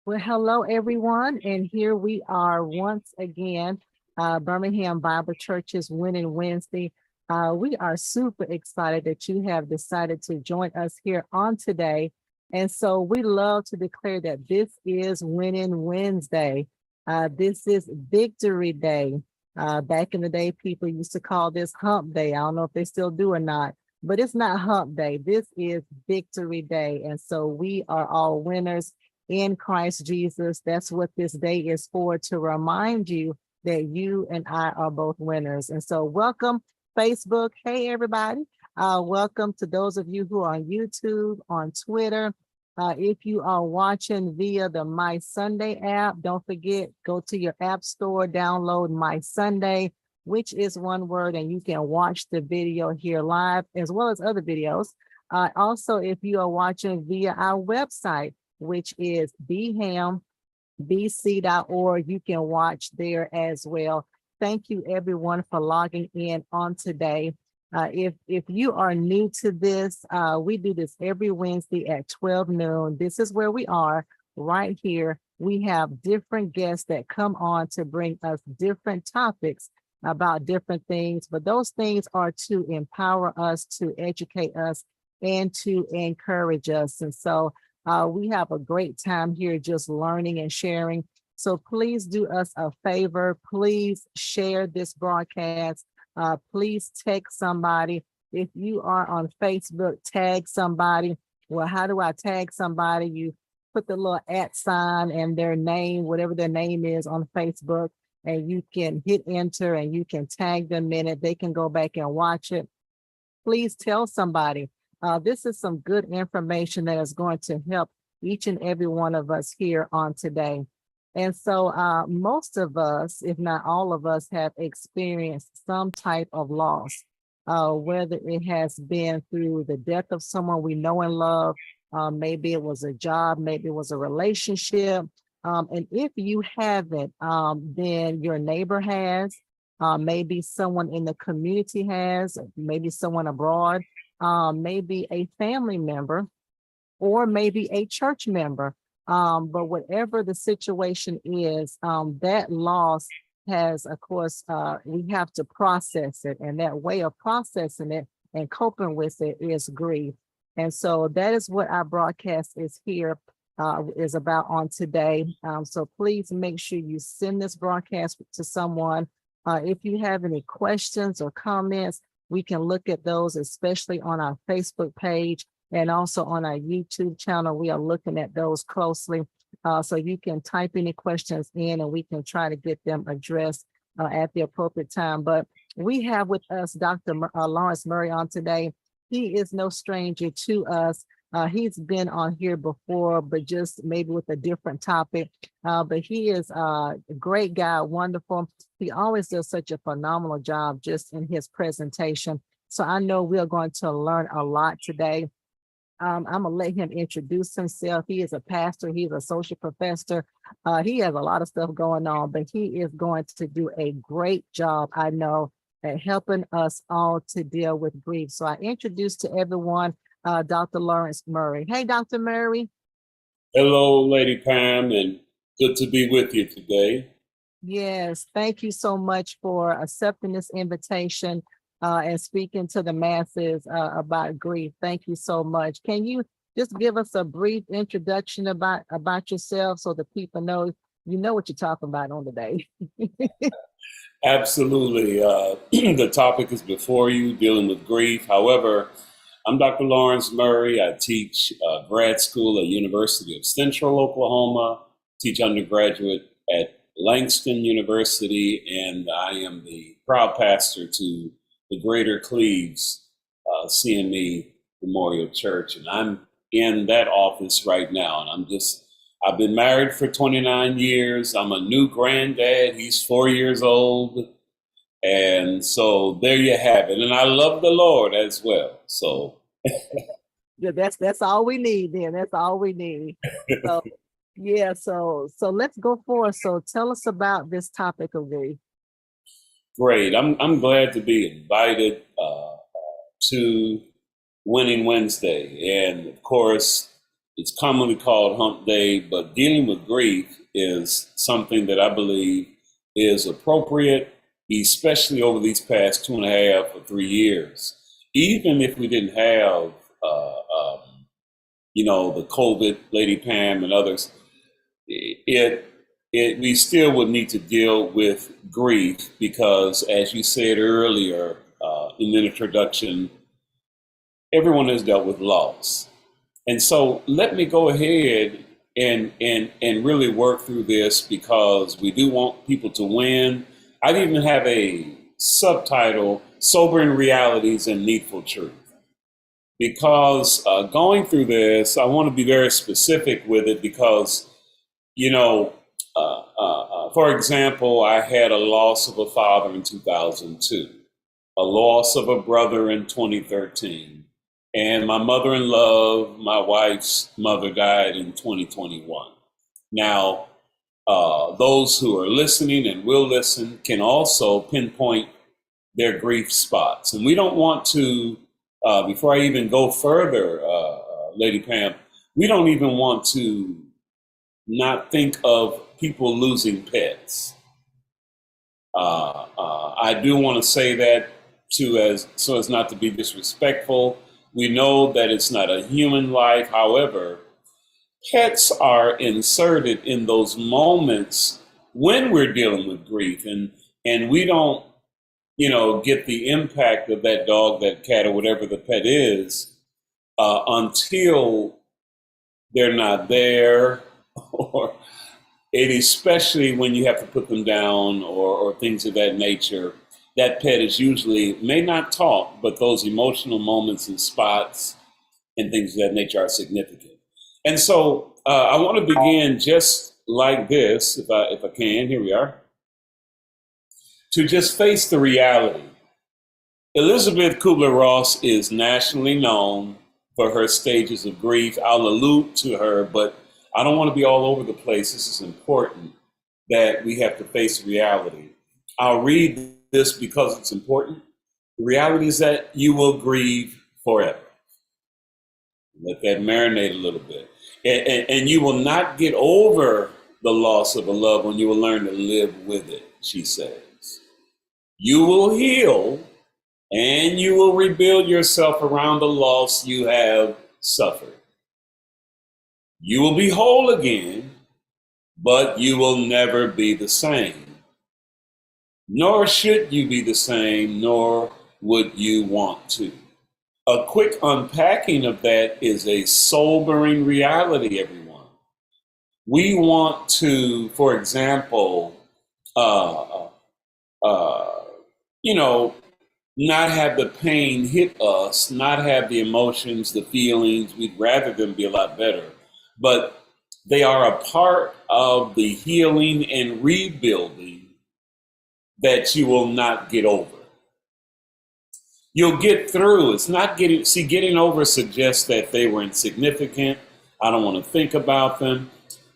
Well, hello everyone, and here we are once again, Birmingham Bible Church's Winning Wednesday. We are super excited that you have decided to join us here on today. And so we love to declare that this is Winning Wednesday. This is Victory Day. Back in the day, people used to call this Hump Day. I don't know if they still do or not, but it's not Hump Day. This is Victory Day. And so we are all winners in Christ Jesus. That's what this day is for, to remind you that you and I are both winners. And so welcome, Facebook. Hey, everybody. Welcome to those of you who are on YouTube, on Twitter. If you are watching via the My Sunday app, don't forget, go to your app store, download My Sunday, which is one word, and you can watch the video here live as well as other videos. Also, if you are watching via our website, which is bhambc.org, you can watch there as well. Thank you everyone for logging in on today. If you are new to this, we do this every Wednesday at 12 noon. This is where we are right here. We have different guests that come on to bring us different topics about different things, but those things are to empower us, to educate us, and to encourage us. And so we have a great time here just learning and sharing. So please do us a favor. Please share this broadcast. Please text somebody. If you are on Facebook, tag somebody. Well, how do I tag somebody? You put the little @ sign and their name, whatever their name is on Facebook, and you can hit enter and you can tag them in it. They can go back and watch it. Please tell somebody. This is some good information that is going to help each and every one of us here on today. And so most of us, if not all of us, have experienced some type of loss, whether it has been through the death of someone we know and love, maybe it was a job, maybe it was a relationship. And if you haven't, then your neighbor has, maybe someone in the community has, maybe someone abroad, maybe a family member, or maybe a church member. But whatever the situation is, that loss has, of course, we have to process it. And that way of processing it and coping with it is grief. And so that is what our broadcast is here, is about on today. So please make sure you send this broadcast to someone. If you have any questions or comments, we can look at those, especially on our Facebook page and also on our YouTube channel. We are looking at those closely. So you can type any questions in and we can try to get them addressed at the appropriate time. But we have with us Dr. Lawrence Murray on today. He is no stranger to us. He's been on here before, but just maybe with a different topic. But he is a great guy, wonderful. He always does such a phenomenal job just in his presentation. So I know we are going to learn a lot today. I'm gonna let him introduce himself. He is a pastor. He's a social professor. He has a lot of stuff going on, but he is going to do a great job, I know, at helping us all to deal with grief. So I introduce to everyone, Dr. Lawrence Murray. Hey, Dr. Murray. Hello, Lady Pam, and good to be with you today. Yes, thank you so much for accepting this invitation and speaking to the masses about grief. Thank you so much. Can you just give us a brief introduction about yourself so the people know you know what you're talking about on the day? Absolutely. The topic is before you, dealing with grief. However, I'm Dr. Lawrence Murray. I teach grad school at University of Central Oklahoma, teach undergraduate at Langston University, and I am the proud pastor to the Greater Cleves CME Memorial Church. And I'm in that office right now. And I've been married for 29 years. I'm a new granddad. He's 4 years old. And so there you have it. And I love the Lord as well. So Yeah, that's all we need then. That's all we need. So yeah, so let's go forward. So tell us about this topic of grief. great. I'm glad to be invited to Winning Wednesday. And of course, it's commonly called Hump Day, but dealing with grief is something that I believe is appropriate, especially over these past 2.5 or 3 years. Even if we didn't have, the COVID, Lady Pam and others, we still would need to deal with grief because, as you said earlier in the introduction, everyone has dealt with loss. And so let me go ahead and really work through this because we do want people to win. I even have a subtitle, Sobering Realities and Needful Truth. Because going through this, I want to be very specific with it because, for example, I had a loss of a father in 2002, a loss of a brother in 2013, and my mother-in-law, my wife's mother, died in 2021. Now, those who are listening and will listen can also pinpoint their grief spots. And we don't want to, before I even go further, Lady Pam, we don't even want to not think of people losing pets. I do want to say that so as not to be disrespectful. We know that it's not a human life. However, pets are inserted in those moments when we're dealing with grief, and we don't, get the impact of that dog, that cat, or whatever the pet is until they're not there, and especially when you have to put them down or things of that nature. That pet is usually may not talk, but those emotional moments and spots and things of that nature are significant. And so I want to begin just like this, if I can. Here we are. To just face the reality. Elizabeth Kubler-Ross is nationally known for her stages of grief. I'll allude to her, but I don't want to be all over the place. This is important that we have to face reality. I'll read this because it's important. The reality is that you will grieve forever. Let that marinate a little bit. And you will not get over the loss of a loved one. You will learn to live with it, she says. You will heal and you will rebuild yourself around the loss you have suffered. You will be whole again, but you will never be the same. Nor should you be the same, nor would you want to. A quick unpacking of that is a sobering reality, everyone. We want to, for example, not have the pain hit us, not have the emotions, the feelings. We'd rather them be a lot better. But they are a part of the healing and rebuilding that you will not get over. You'll get through. It's not getting over suggests that they were insignificant. I don't want to think about them.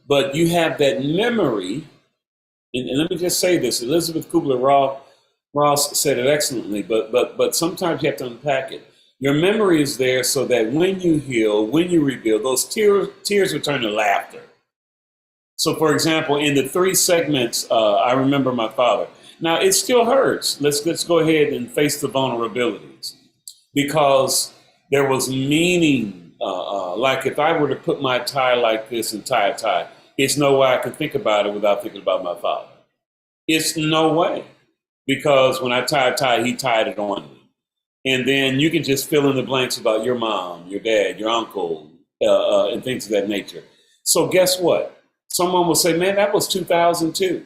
But you have that memory. And let me just say this, Elizabeth Kubler-Ross said it excellently, but sometimes you have to unpack it. Your memory is there so that when you heal, when you rebuild, those tears return to laughter. So for example, in the 3 segments, I remember my father. Now, it still hurts. Let's go ahead and face the vulnerabilities, because there was meaning. Like if I were to put my tie like this and tie a tie, it's no way I could think about it without thinking about my father. It's no way, because when I tie a tie, he tied it on me. And then you can just fill in the blanks about your mom, your dad, your uncle, and things of that nature. So guess what? Someone will say, man, that was 2002.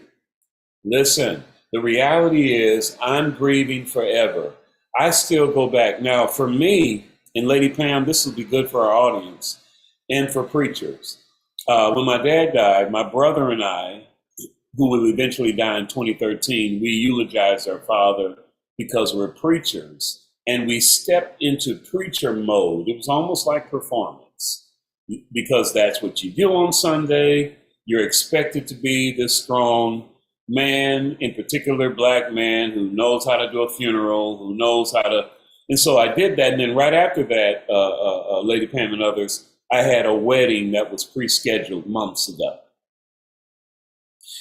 Listen. The reality is I'm grieving forever. I still go back. Now, for me, and Lady Pam, this will be good for our audience and for preachers. When my dad died, my brother and I, who will eventually die in 2013, we eulogized our father because we're preachers. And we stepped into preacher mode. It was almost like performance, because that's what you do on Sunday. You're expected to be this strong man, in particular black man, who knows how to do a funeral, who knows how to, and so I did that. And then right after that, Lady Pam and others, I had a wedding that was pre-scheduled months ago.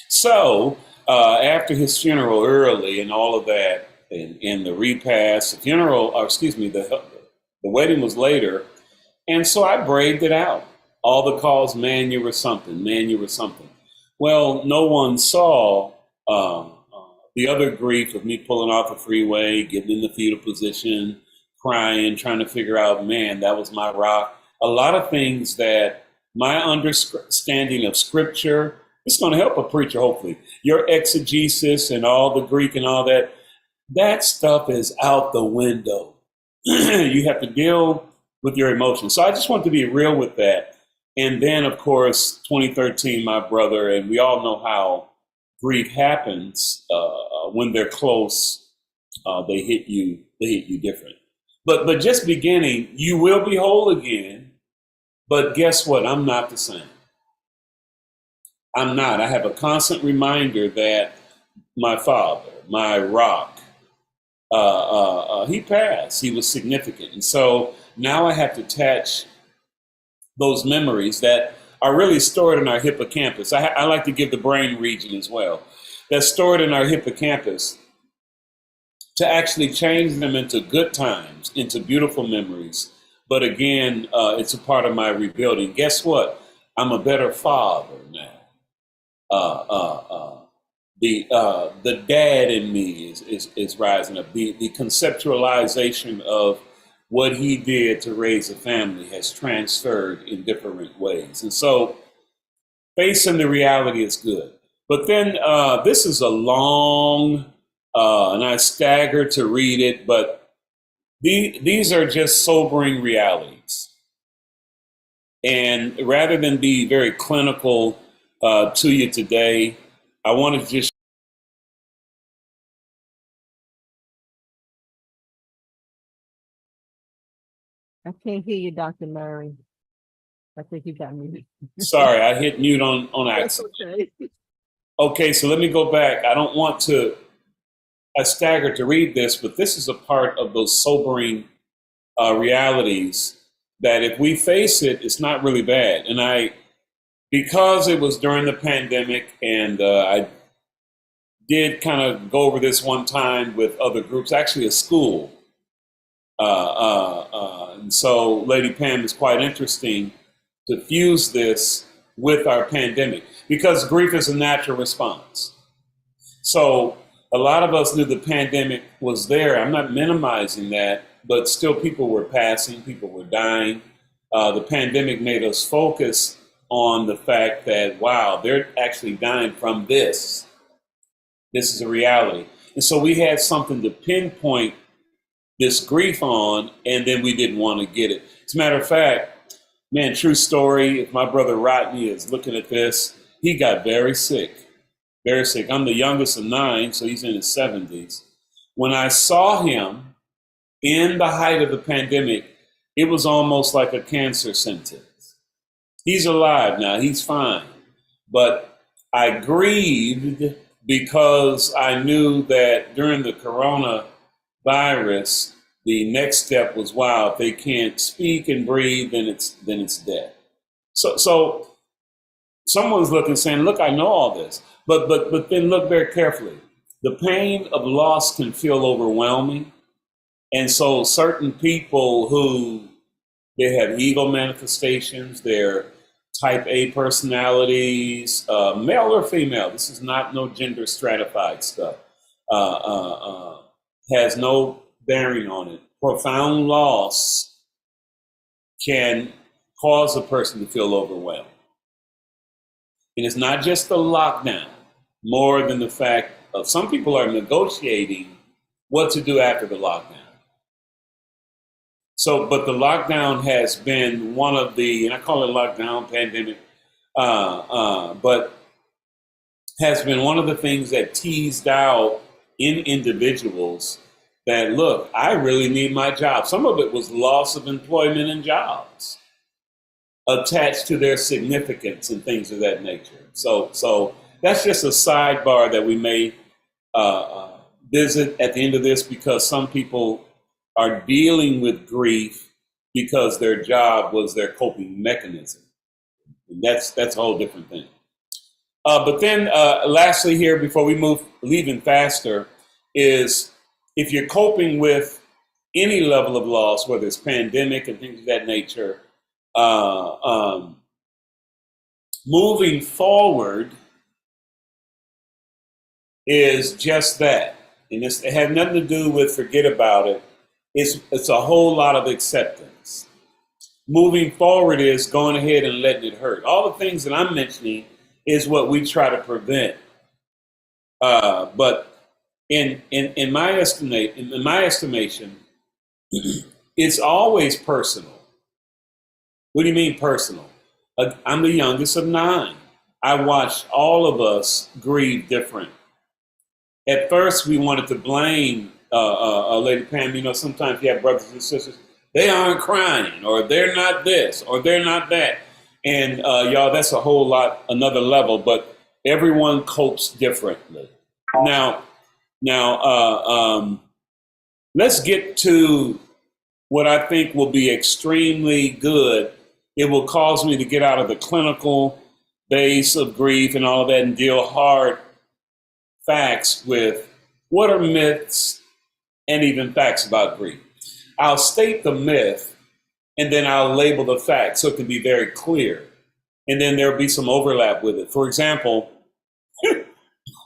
So after his funeral early and all of that, and the repast, the funeral, or excuse me, the wedding was later. And so I braved it out. All the calls, man, you were something, man, you were something. Well, no one saw the other grief of me pulling off the freeway, getting in the fetal position, crying, trying to figure out, man, that was my rock. A lot of things that my understanding of scripture, it's going to help a preacher, hopefully. Your exegesis and all the Greek and all that, that stuff is out the window. You have to deal with your emotions. So I just want to be real with that. And then, of course, 2013, my brother, and we all know how grief happens when they're close. They hit you different. But just beginning, you will be whole again. But guess what? I'm not the same. I'm not. I have a constant reminder that my father, my rock, he passed. He was significant. And so now I have to attach those memories that are really stored in our hippocampus. I like to give the brain region as well. That's stored in our hippocampus, to actually change them into good times, into beautiful memories. But again, it's a part of my rebuilding. Guess what? I'm a better father now. The dad in me is rising up. The conceptualization of what he did to raise a family has transferred in different ways. And so facing the reality is good. But then this is a long, and I stagger to read it, but these are just sobering realities. And rather than be very clinical to you today, I want to just I can't hear you, Dr. Murray. I think you got me. sorry, I hit mute on That's accident. okay. Okay, so let me go back. I don't want to I staggered to read this, but this is a part of those sobering realities that if we face it, it's not really bad. And because it was during the pandemic, and I did kind of go over this one time with other groups, actually a school. And so Lady Pam, is quite interesting to fuse this with our pandemic, because grief is a natural response. So a lot of us knew the pandemic was there. I'm not minimizing that, but still people were passing, people were dying. The pandemic made us focus on the fact that, wow, they're actually dying from this. This is a reality. And so we had something to pinpoint this grief on, and then we didn't want to get it. As a matter of fact, man, true story, if my brother Rodney is looking at this, he got very sick, very sick. I'm the youngest of 9, so he's in his 70s. When I saw him in the height of the pandemic, it was almost like a cancer sentence. He's alive now, he's fine. But I grieved because I knew that during the coronavirus, the next step was, wow, if they can't speak and breathe, then it's death. So someone's looking, saying, look, I know all this, but then look very carefully. The pain of loss can feel overwhelming. And so certain people who, they have ego manifestations, they're type A personalities, male or female, this is not no gender stratified stuff, has no bearing on it. Profound loss can cause a person to feel overwhelmed. And it's not just the lockdown, more than the fact of some people are negotiating what to do after the lockdown. So, but the lockdown has been one of the, and I call it lockdown, pandemic, but has been one of the things that teased out in individuals that, look, I really need my job. Some of it was loss of employment and jobs attached to their significance and things of that nature. So that's just a sidebar that we may visit at the end of this, because some people are dealing with grief because their job was their coping mechanism. And that's a whole different thing. But then lastly here, before we move even faster, is if you're coping with any level of loss, whether it's pandemic and things of that nature, moving forward is just that. And it has nothing to do with forget about it. It's a whole lot of acceptance. Moving forward is going ahead and letting it hurt. All the things that I'm mentioning is what we try to prevent. But in my estimation, it's always personal. What do you mean personal? I'm the youngest of 9. I watched all of us grieve different. At first, we wanted to blame Lady Pam. You know, sometimes you have brothers and sisters, they aren't crying, or they're not this, or they're not that. And y'all, that's a whole lot, another level, but everyone copes differently. Now, let's get to what I think will be extremely good. It will cause me to get out of the clinical base of grief and all of that and deal hard facts with what are myths and even facts about grief. I'll state the myth and then I'll label the fact so it can be very clear. And then there'll be some overlap with it. For example,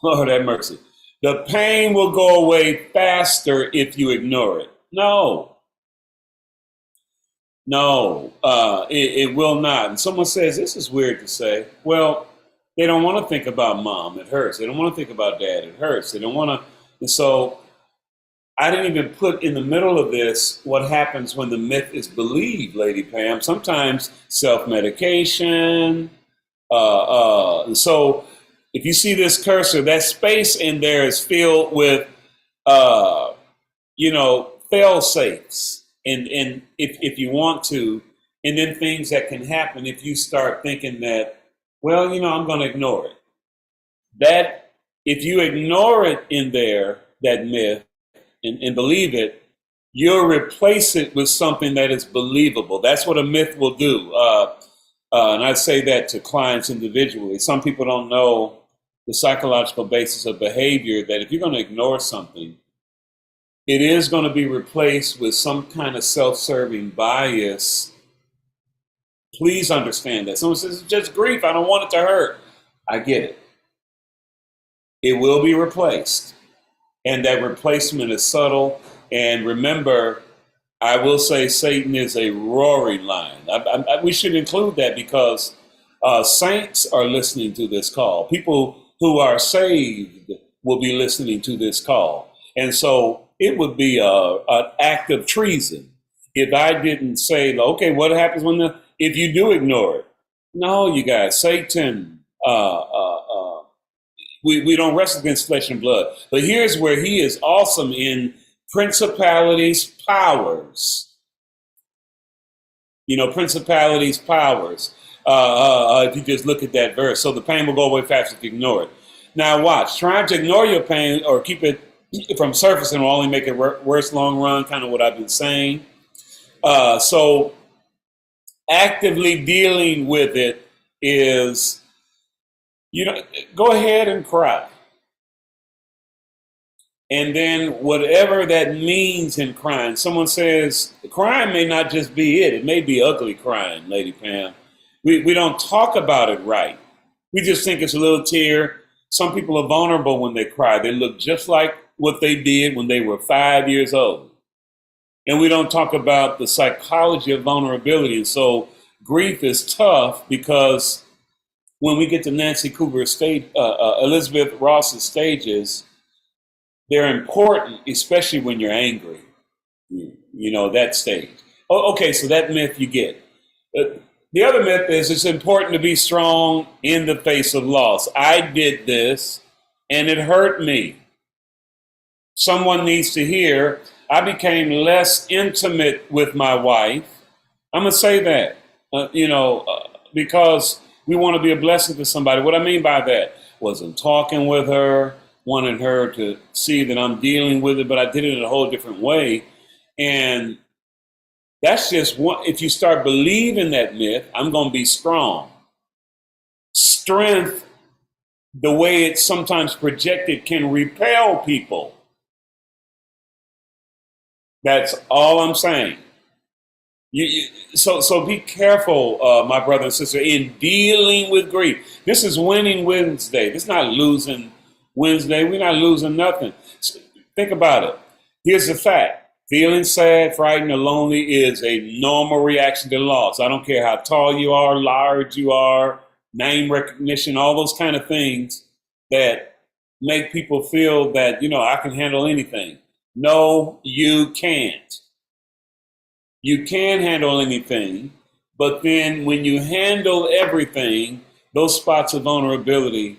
Lord have mercy, the pain will go away faster if you ignore it. No, it will not. And someone says, this is weird to say. Well, they don't want to think about mom, it hurts. They don't want to think about dad, it hurts. They don't want to. And so I didn't even put in the middle of this what happens when the myth is believed, Lady Pam. Sometimes self-medication. And so if you see this cursor, that space in there is filled with, fail safes. And if you want to, and then things that can happen if you start thinking that, well, I'm going to ignore it. That if you ignore it in there, that myth and believe it, you'll replace it with something that is believable. That's what a myth will do. And I say that to clients individually. Some people don't know the psychological basis of behavior, that if you're going to ignore something, it is going to be replaced with some kind of self-serving bias. Please understand that. Someone says, it's just grief, I don't want it to hurt. I get it. It will be replaced. And that replacement is subtle. And remember, I will say Satan is a roaring lion. We should include that because saints are listening to this call. People who are saved will be listening to this call. And so it would be an act of treason if I didn't say, okay, what happens if you do ignore it? No, you guys, Satan, we don't wrestle against flesh and blood. But here's where he is awesome in principalities, powers. Principalities, powers. If you just look at that verse. So the pain will go away fast if you ignore it. Now watch, trying to ignore your pain or keep it from surfacing will only make it worse long run, kind of what I've been saying. So actively dealing with it is, go ahead and cry. And then whatever that means in crying, someone says, crying may not just be it. It may be ugly crying, Lady Pam. We don't talk about it right. We just think it's a little tear. Some people are vulnerable when they cry. They look just like what they did when they were 5 years old. And we don't talk about the psychology of vulnerability. And so grief is tough because when we get to Nancy Cougar's stage, Elizabeth Ross's stages, they're important, especially when you're angry. That stage. Okay, so that myth you get. The other myth is it's important to be strong in the face of loss. I did this and it hurt me. Someone needs to hear, I became less intimate with my wife. I'm going to say that, because we want to be a blessing to somebody. What I mean by that wasn't talking with her, wanted her to see that I'm dealing with it, but I did it in a whole different way. And that's just one. If you start believing that myth, I'm going to be strong. Strength, the way it's sometimes projected, can repel people. That's all I'm saying. So be careful, my brother and sister, in dealing with grief. This is Winning Wednesday. This is not losing Wednesday. We're not losing nothing. Think about it. Here's the fact. Feeling sad, frightened, or lonely is a normal reaction to loss. I don't care how tall you are, large you are, name recognition, all those kind of things that make people feel that, I can handle anything. No, you can't. You can handle anything, but then when you handle everything, those spots of vulnerability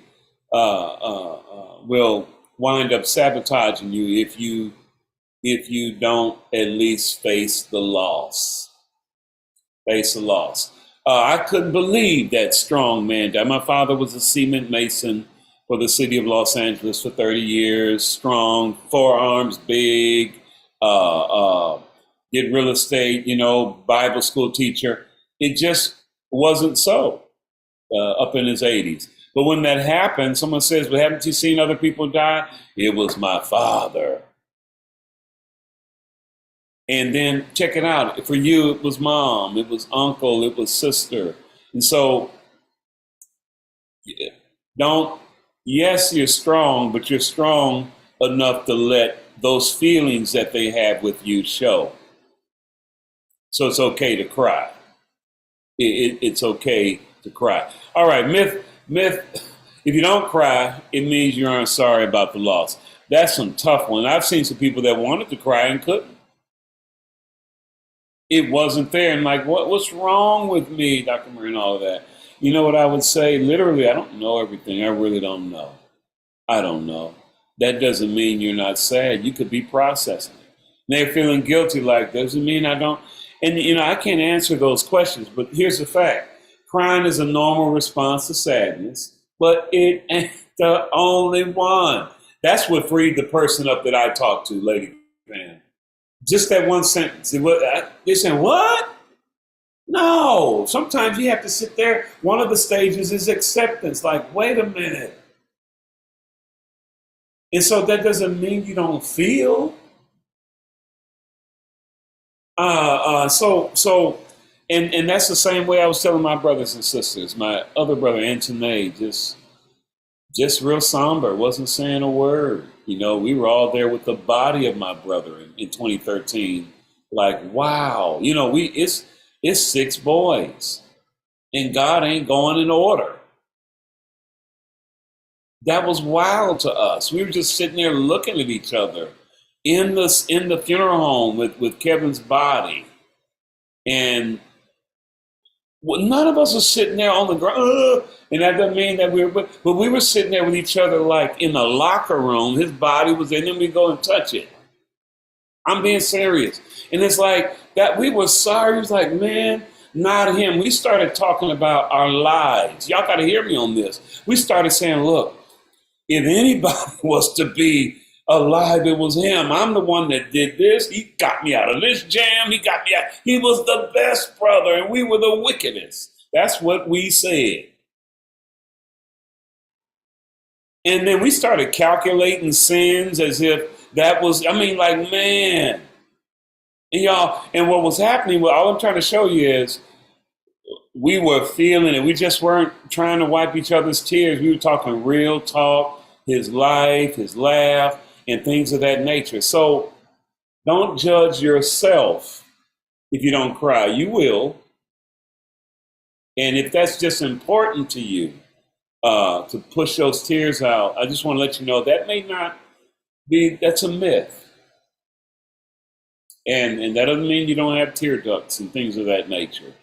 will wind up sabotaging you if you don't at least face the loss. Face the loss. I couldn't believe that strong man died. My father was a cement mason for the city of Los Angeles for 30 years, strong, forearms big, did real estate, Bible school teacher. It just wasn't so up in his 80s. But when that happened, someone says, well, haven't you seen other people die? It was my father. And then check it out. For you, it was mom, it was uncle, it was sister. And so yes, you're strong, but you're strong enough to let those feelings that they have with you show. So it's okay to cry. It's okay to cry. All right, myth. If you don't cry, it means you aren't sorry about the loss. That's some tough one. I've seen some people that wanted to cry and couldn't. It wasn't there. And like, what's wrong with me, Dr. Murray, and all of that? You know what I would say? Literally, I don't know everything. I really don't know. I don't know. That doesn't mean you're not sad. You could be processing it. They're feeling guilty like, doesn't mean I don't. And, I can't answer those questions, but here's the fact. Crying is a normal response to sadness, but it ain't the only one. That's what freed the person up that I talked to, Lady Pam. Just that one sentence. They're saying, what? No. Sometimes you have to sit there. One of the stages is acceptance. Like, wait a minute. And so that doesn't mean you don't feel. And that's the same way I was telling my brothers and sisters. My other brother, Antoine, just real somber, wasn't saying a word. You know, we were all there with the body of my brother in 2013. Like, wow, you know, it's 6 boys, and God ain't going in order. That was wild to us. We were just sitting there looking at each other in the funeral home with Kevin's body, and none of us was sitting there on the ground. And that doesn't mean that but we were sitting there with each other like in the locker room. His body was there, and then we go and touch it. I'm being serious. And it's like that we were sorry. It was like, man, not him. We started talking about our lives. Y'all got to hear me on this. We started saying, look, if anybody was to be alive, it was him. I'm the one that did this. He got me out of this jam. He got me out. He was the best brother, and we were the wickedest. That's what we said. And then we started calculating sins as if that was, like, man. And y'all, and what was happening, well, all I'm trying to show you is we were feeling it. We just weren't trying to wipe each other's tears. We were talking real talk, his life, his laugh, and things of that nature. So don't judge yourself if you don't cry. You will. And if that's just important to you, to push those tears out, I just want to let you know that may not be, that's a myth. And that doesn't mean you don't have tear ducts and things of that nature.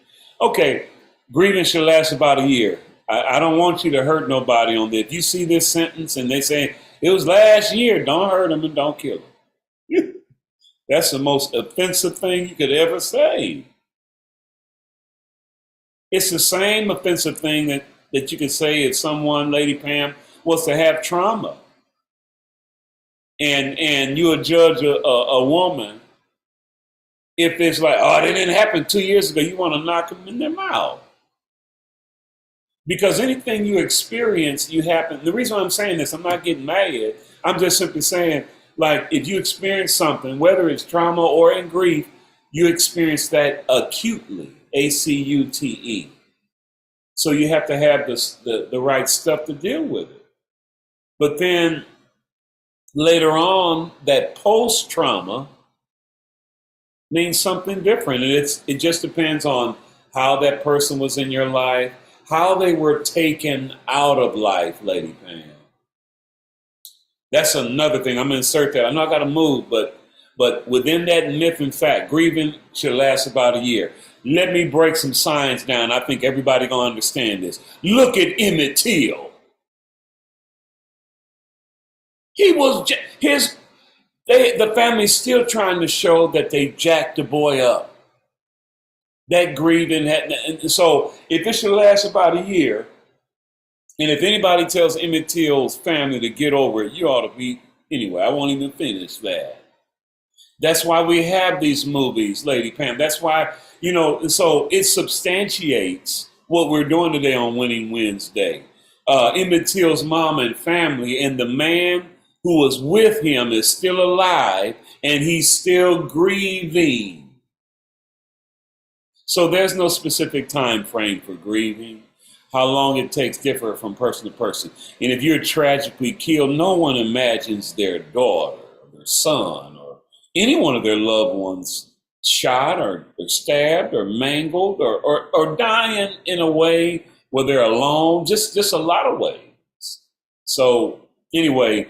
Okay, grieving should last about a year. I don't want you to hurt nobody on this. If you see this sentence and they say, it was last year, don't hurt them and don't kill them. That's the most offensive thing you could ever say. It's the same offensive thing that you could say if someone, Lady Pam, was to have trauma. And you would judge a woman if it's like, oh, it didn't happen 2 years ago, you want to knock them in their mouth. Because anything you experience, you happen. The reason why I'm saying this, I'm not getting mad. I'm just simply saying, like, if you experience something, whether it's trauma or in grief, you experience that acutely, ACUTE. So you have to have the right stuff to deal with it. But then later on, that post-trauma means something different. And it just depends on how that person was in your life, how they were taken out of life, Lady Pam. That's another thing. I'm going to insert that. I know I got to move, but within that myth and fact, grieving should last about a year. Let me break some science down. I think everybody going to understand this. Look at Emmett Till. He was, the family's still trying to show that they jacked the boy up. That grieving and so if it should last about a year, and if anybody tells Emmett Till's family to get over it, you ought to be, anyway, I won't even finish that. That's why we have these movies, Lady Pam. That's why, so it substantiates what we're doing today on Winning Wednesday. Emmett Till's mom and family, and the man who was with him is still alive, and he's still grieving. So there's no specific time frame for grieving. How long it takes differ from person to person. And if you're tragically killed, no one imagines their daughter or their son or any one of their loved ones shot or stabbed or mangled or dying in a way where they're alone, just a lot of ways. So anyway,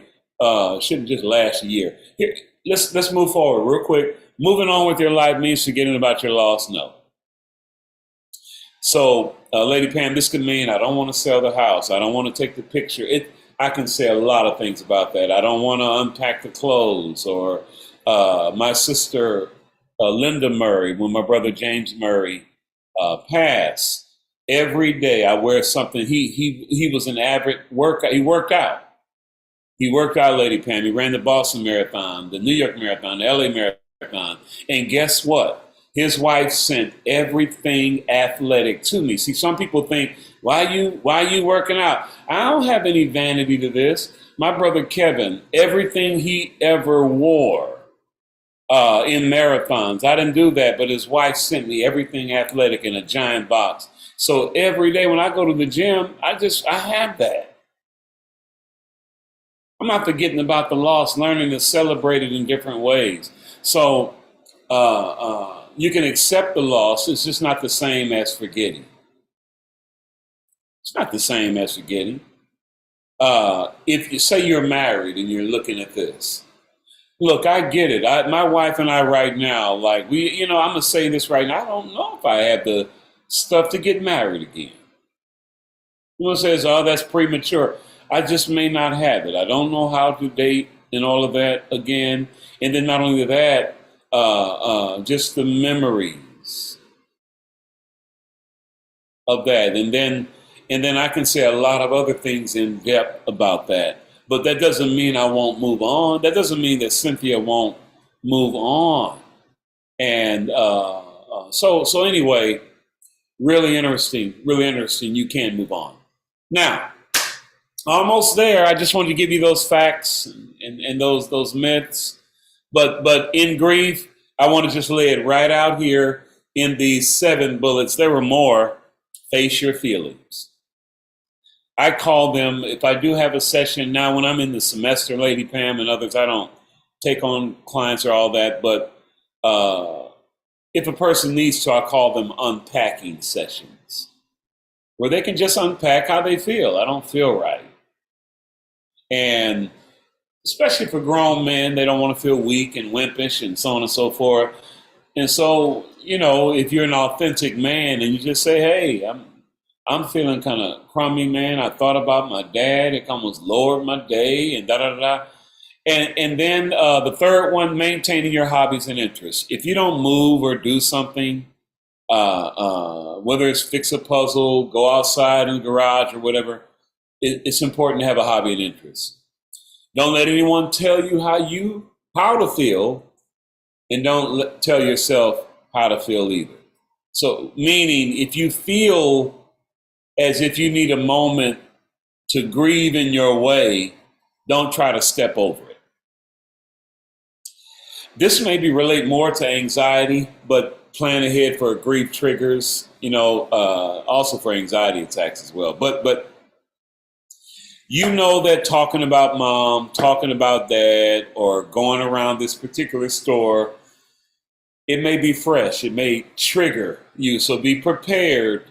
shouldn't just last a year. Here, let's move forward real quick. Moving on with your life means forgetting about your loss? No. So, Lady Pam, this could mean I don't want to sell the house. I don't want to take the picture. I can say a lot of things about that. I don't want to unpack the clothes. Or my sister, Linda Murray, when my brother James Murray passed, every day I wear something. He was an avid worker. He worked out. He worked out, Lady Pam. He ran the Boston Marathon, the New York Marathon, the LA Marathon. And guess what? His wife sent everything athletic to me. See, some people think, why you working out? I don't have any vanity to this. My brother Kevin, everything he ever wore in marathons, I didn't do that, but his wife sent me everything athletic in a giant box. So every day when I go to the gym, I have that. I'm not forgetting about the loss, learning to celebrate it in different ways. So you can accept the loss. It's just not the same as forgetting. It's not the same as forgetting. If you say you're married and you're looking at this, look, I get it. My wife and I right now, like I'm gonna say this right now. I don't know if I have the stuff to get married again. Someone says, "Oh, that's premature." I just may not have it. I don't know how to date and all of that again. And then not only that, just the memories of that, and then I can say a lot of other things in depth about that. But that doesn't mean I won't move on. That doesn't mean that Cynthia won't move on. And so anyway, really interesting. Really interesting. You can move on. Now, almost there. I just wanted to give you those facts and those myths. But in grief, I want to just lay it right out here in these 7 bullets. There were more. Face your feelings. I call them, if I do have a session now, when I'm in the semester, Lady Pam and others, I don't take on clients or all that. But if a person needs to, I call them unpacking sessions, where they can just unpack how they feel. I don't feel right. And especially for grown men, they don't want to feel weak and wimpish and so on and so forth. And so, if you're an authentic man and you just say, hey, I'm feeling kind of crummy, man. I thought about my dad. It almost lowered my day and da-da-da-da. And then the third one, maintaining your hobbies and interests. If you don't move or do something, whether it's fix a puzzle, go outside in the garage or whatever, it's important to have a hobby and interest. Don't let anyone tell you how to feel, and don't tell yourself how to feel either. So meaning if you feel as if you need a moment to grieve in your way, don't try to step over it. This maybe relate more to anxiety, but plan ahead for grief triggers, also for anxiety attacks as well. But that talking about mom, talking about dad, or going around this particular store, it may be fresh. It may trigger you. So be prepared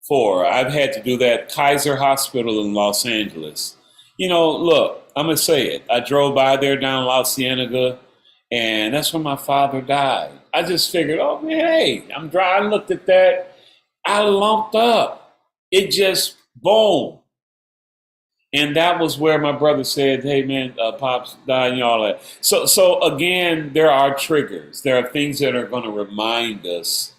for. I've had to do that. Kaiser Hospital in Los Angeles. Look, I'm going to say it. I drove by there down La Cienega, and that's when my father died. I just figured, oh, man, hey, I'm dry. I looked at that. I lumped up. It just, boom. And that was where my brother said, hey, man, Pops died and all that. So again, there are triggers. There are things that are going to remind us.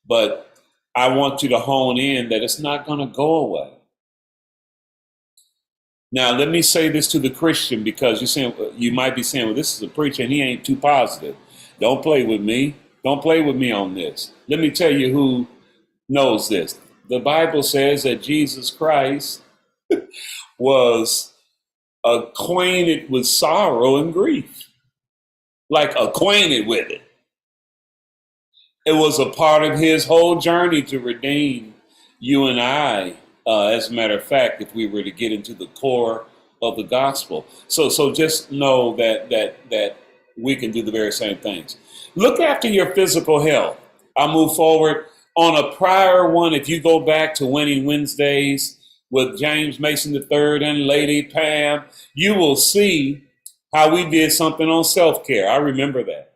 But I want you to hone in that it's not going to go away. Now, let me say this to the Christian, because you might be saying, well, this is a preacher and he ain't too positive. Don't play with me. Don't play with me on this. Let me tell you who knows this. The Bible says that Jesus Christ was acquainted with sorrow and grief, like acquainted with it. It was a part of his whole journey to redeem you and I. As a matter of fact, if we were to get into the core of the gospel, so just know that we can do the very same things. Look after your physical health. I'll move forward on a prior one. If you go back to Winning Wednesdays with James Mason III and Lady Pam, you will see how we did something on self-care. I remember that.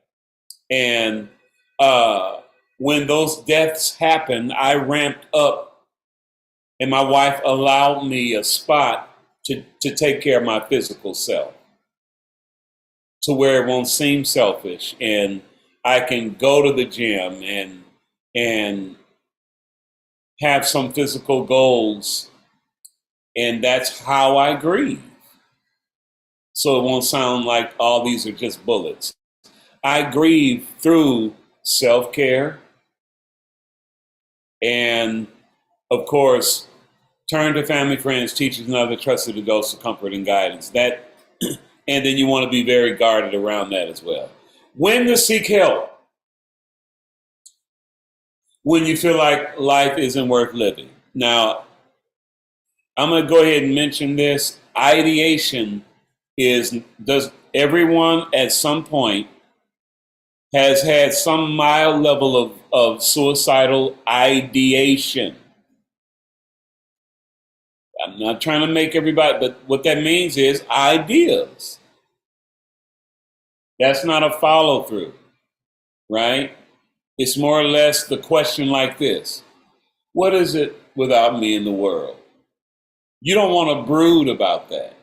And when those deaths happened, I ramped up, and my wife allowed me a spot to take care of my physical self, to where it won't seem selfish, and I can go to the gym and have some physical goals. And that's how I grieve. so it won't sound like all these are just bullets. I grieve through self-care and, of course, turn to family, friends, teachers, and other trusted adults for comfort and guidance. That, and then you want to be very guarded around that as well. When to seek help? When you feel like life isn't worth living. Now, I'm going to go ahead and mention this. Ideation does everyone at some point has had some mild level of suicidal ideation. I'm not trying to make everybody, but what that means is ideas. That's not a follow through, right? It's more or less the question like this: what is it without me in the world? You don't want to brood about that.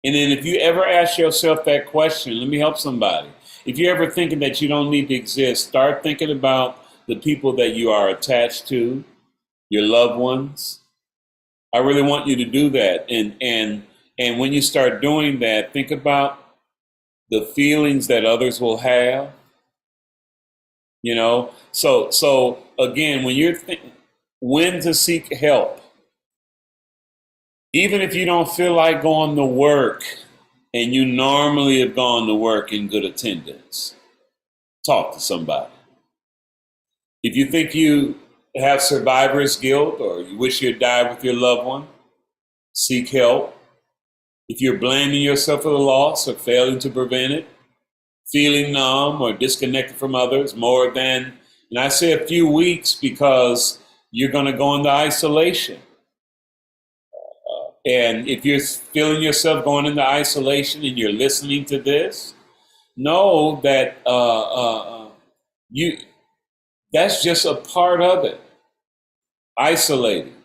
And then if you ever ask yourself that question, let me help somebody. If you're ever thinking that you don't need to exist, start thinking about the people that you are attached to, your loved ones. I really want you to do that. And when you start doing that, think about the feelings that others will have. You know, so again, when you're when to seek help, even if you don't feel like going to work and you normally have gone to work in good attendance, talk to somebody. If you think you have survivor's guilt or you wish you'd died with your loved one, seek help. If you're blaming yourself for the loss or failing to prevent it, feeling numb or disconnected from others more than, and I say a few weeks because you're going to go into isolation. And if you're feeling yourself going into isolation and you're listening to this, know that that's just a part of it, isolating.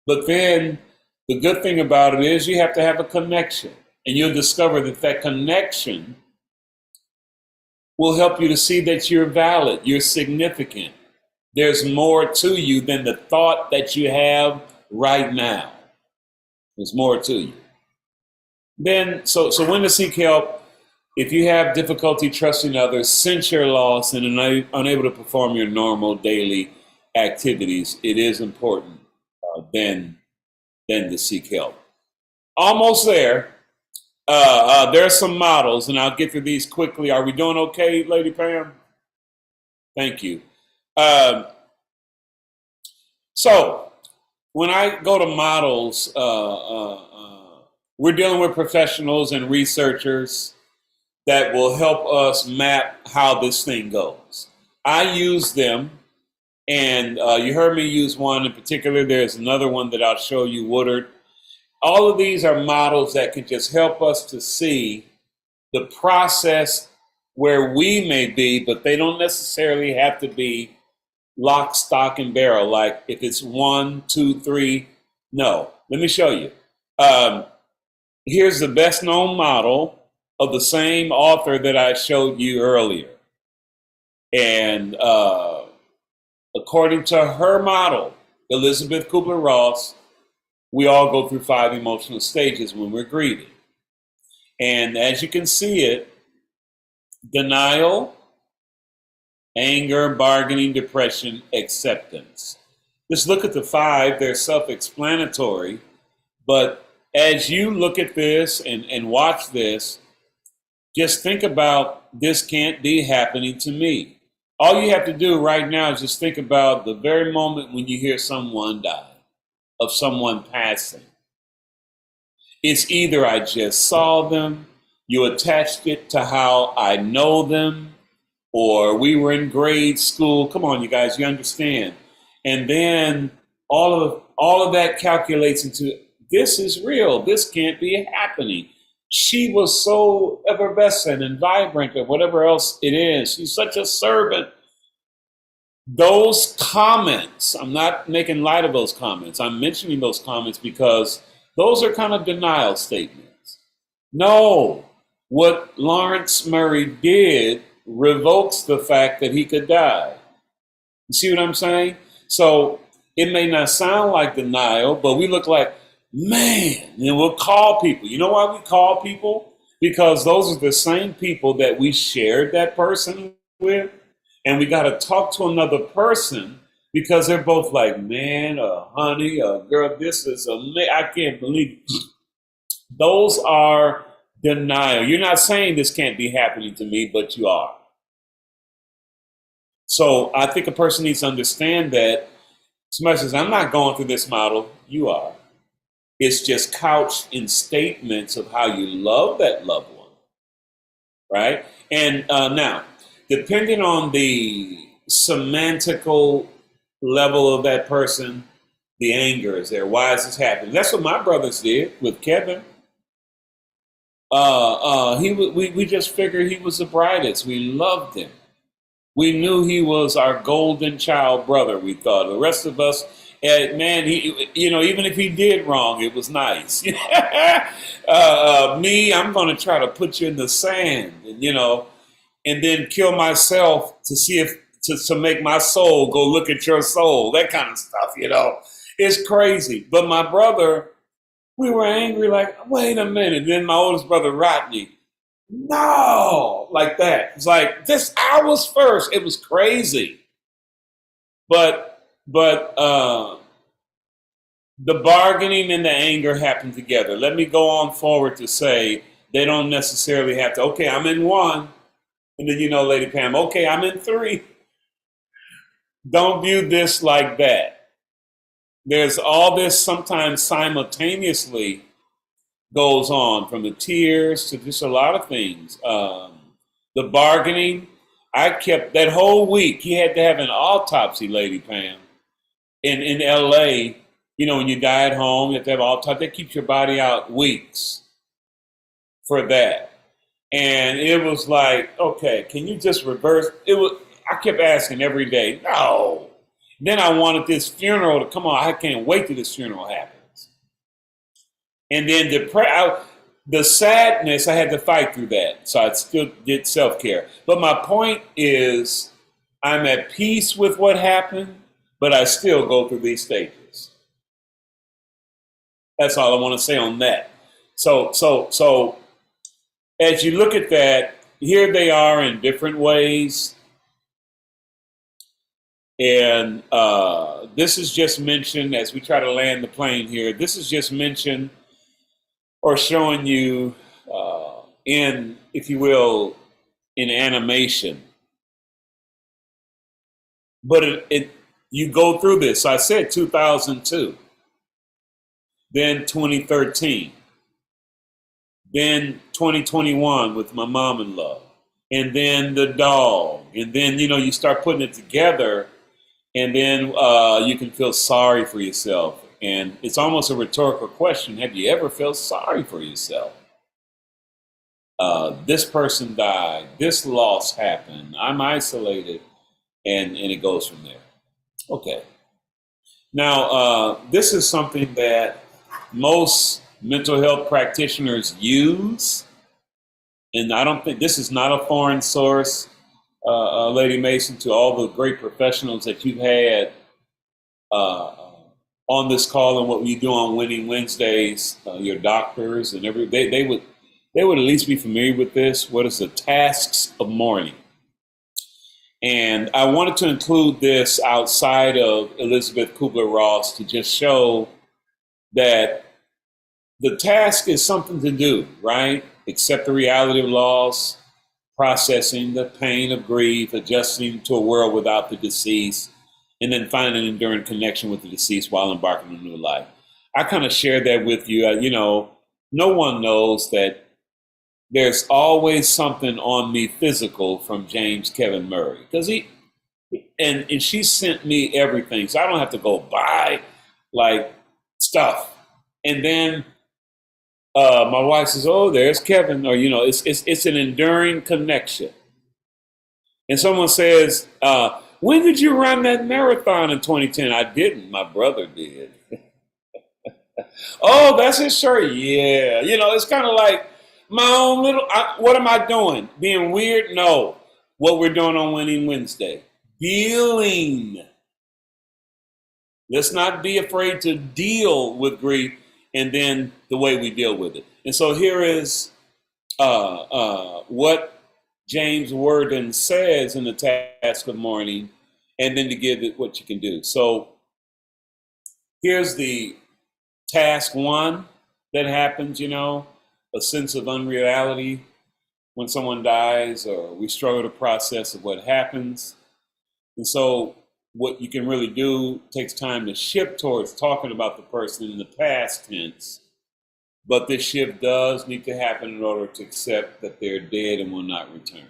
But then the good thing about it is you have to have a connection, and you'll discover that that connection will help you to see that you're valid, you're significant. There's more to you than the thought that you have right now. There's more to you. Then, so when to seek help? If you have difficulty trusting others, sense your loss, and are unable to perform your normal daily activities, it is important then to seek help. Almost there. There are some models, and I'll get through these quickly. Are we doing okay, Lady Pam? Thank you. So when I go to models, we're dealing with professionals and researchers that will help us map how this thing goes. I use them, and you heard me use one in particular. There's another one that I'll show you, Woodard. All of these are models that can just help us to see the process where we may be, but they don't necessarily have to be lock, stock, and barrel. Like if it's 1, 2, 3, no. Let me show you. Here's the best known model of the same author that I showed you earlier. And according to her model, Elizabeth Kubler-Ross, we all go through 5 emotional stages when we're grieving. And as you can see it, denial, anger, bargaining, depression, acceptance. Just look at the 5, they're self-explanatory. But as you look at this and watch this, just think about this can't be happening to me. All you have to do right now is just think about the very moment when you hear someone die, of someone passing. It's either I just saw them, you attached it to how I know them, or we were in grade school. Come on, you guys, you understand. And then all of that calculates into, this is real, this can't be happening. She was so effervescent and vibrant or whatever else it is. She's such a servant. Those comments, I'm not making light of those comments. I'm mentioning those comments because those are kind of denial statements. No, what Lawrence Murray did revokes the fact that he could die. You see what I'm saying? So it may not sound like denial, but we look like, man, and we'll call people. You know why we call people? because those are the same people that we shared that person with. And we got to talk to another person because they're both like, man, honey, girl, this is amazing. I can't believe it. Those are denial. You're not saying this can't be happening to me, but you are. So I think a person needs to understand that somebody says, I'm not going through this model, you are. It's just couched in statements of how you love that loved one, right? And now, depending on the semantical level of that person, the anger is there. Why is this happening? That's what my brothers did with Kevin. We just figured he was the brightest. We loved him. We knew he was our golden child brother. We thought the rest of us, man, even if he did wrong, it was nice. Me, I'm going to try to put you in the sand, and then kill myself to see if to make my soul go look at your soul. That kind of stuff, It's crazy. But my brother, we were angry. Like, wait a minute. Then my oldest brother, Rodney. No, like that. It's like this. I was first. It was crazy, but the bargaining and the anger happened together. Let me go on forward to say they don't necessarily have to. Okay, I'm in one, and then Lady Pam. Okay, I'm in three. Don't view this like that. There's all this sometimes simultaneously goes on, from the tears to just a lot of things. The bargaining, I kept that whole week. He had to have an autopsy, Lady Pam, in LA. When you die at home, you have to have autopsy. That keeps your body out weeks for that. And it was like, okay, can you just reverse? I kept asking every day, no. Then I wanted this funeral to come on. I can't wait till this funeral happens. And then the sadness, I had to fight through that. So I still did self-care. But my point is, I'm at peace with what happened, but I still go through these stages. That's all I want to say on that. So as you look at that, here they are in different ways. And this is just mentioned as we try to land the plane here. This is just mentioned or showing you in, if you will, in animation. But you go through this. So I said 2002, then 2013, then 2021 with My Mom in Love, and then the dog, and then you start putting it together, and then you can feel sorry for yourself. And it's almost a rhetorical question. Have you ever felt sorry for yourself? This person died. This loss happened. I'm isolated. And it goes from there. Okay. Now, this is something that most mental health practitioners use. And I don't think this is not a foreign source, Lady Mason, to all the great professionals that you've had on this call and what we do on Winning Wednesdays, your doctors and they would at least be familiar with this. What is the tasks of mourning? And I wanted to include this outside of Elizabeth Kubler-Ross to just show that the task is something to do, right? Accept the reality of loss, processing the pain of grief, adjusting to a world without the deceased, and then find an enduring connection with the deceased while embarking on a new life. I kind of shared that with you. No one knows that there's always something on me physical from James Kevin Murray, because and she sent me everything, so I don't have to go buy like stuff. And then my wife says, "Oh, there's Kevin," or it's an enduring connection. And someone says, when did you run that marathon in 2010? I didn't. My brother did. Oh, that's his shirt. Yeah. It's kind of like my own little, what am I doing? Being weird? No. What we're doing on Winning Wednesday. Dealing. Let's not be afraid to deal with grief and then the way we deal with it. And so here is what James Worden says in the task of mourning, and then to give it what you can do. So here's the task one that happens, a sense of unreality when someone dies, or we struggle to process of what happens. And so what you can really do takes time to shift towards talking about the person in the past tense. But this shift does need to happen in order to accept that they're dead and will not return.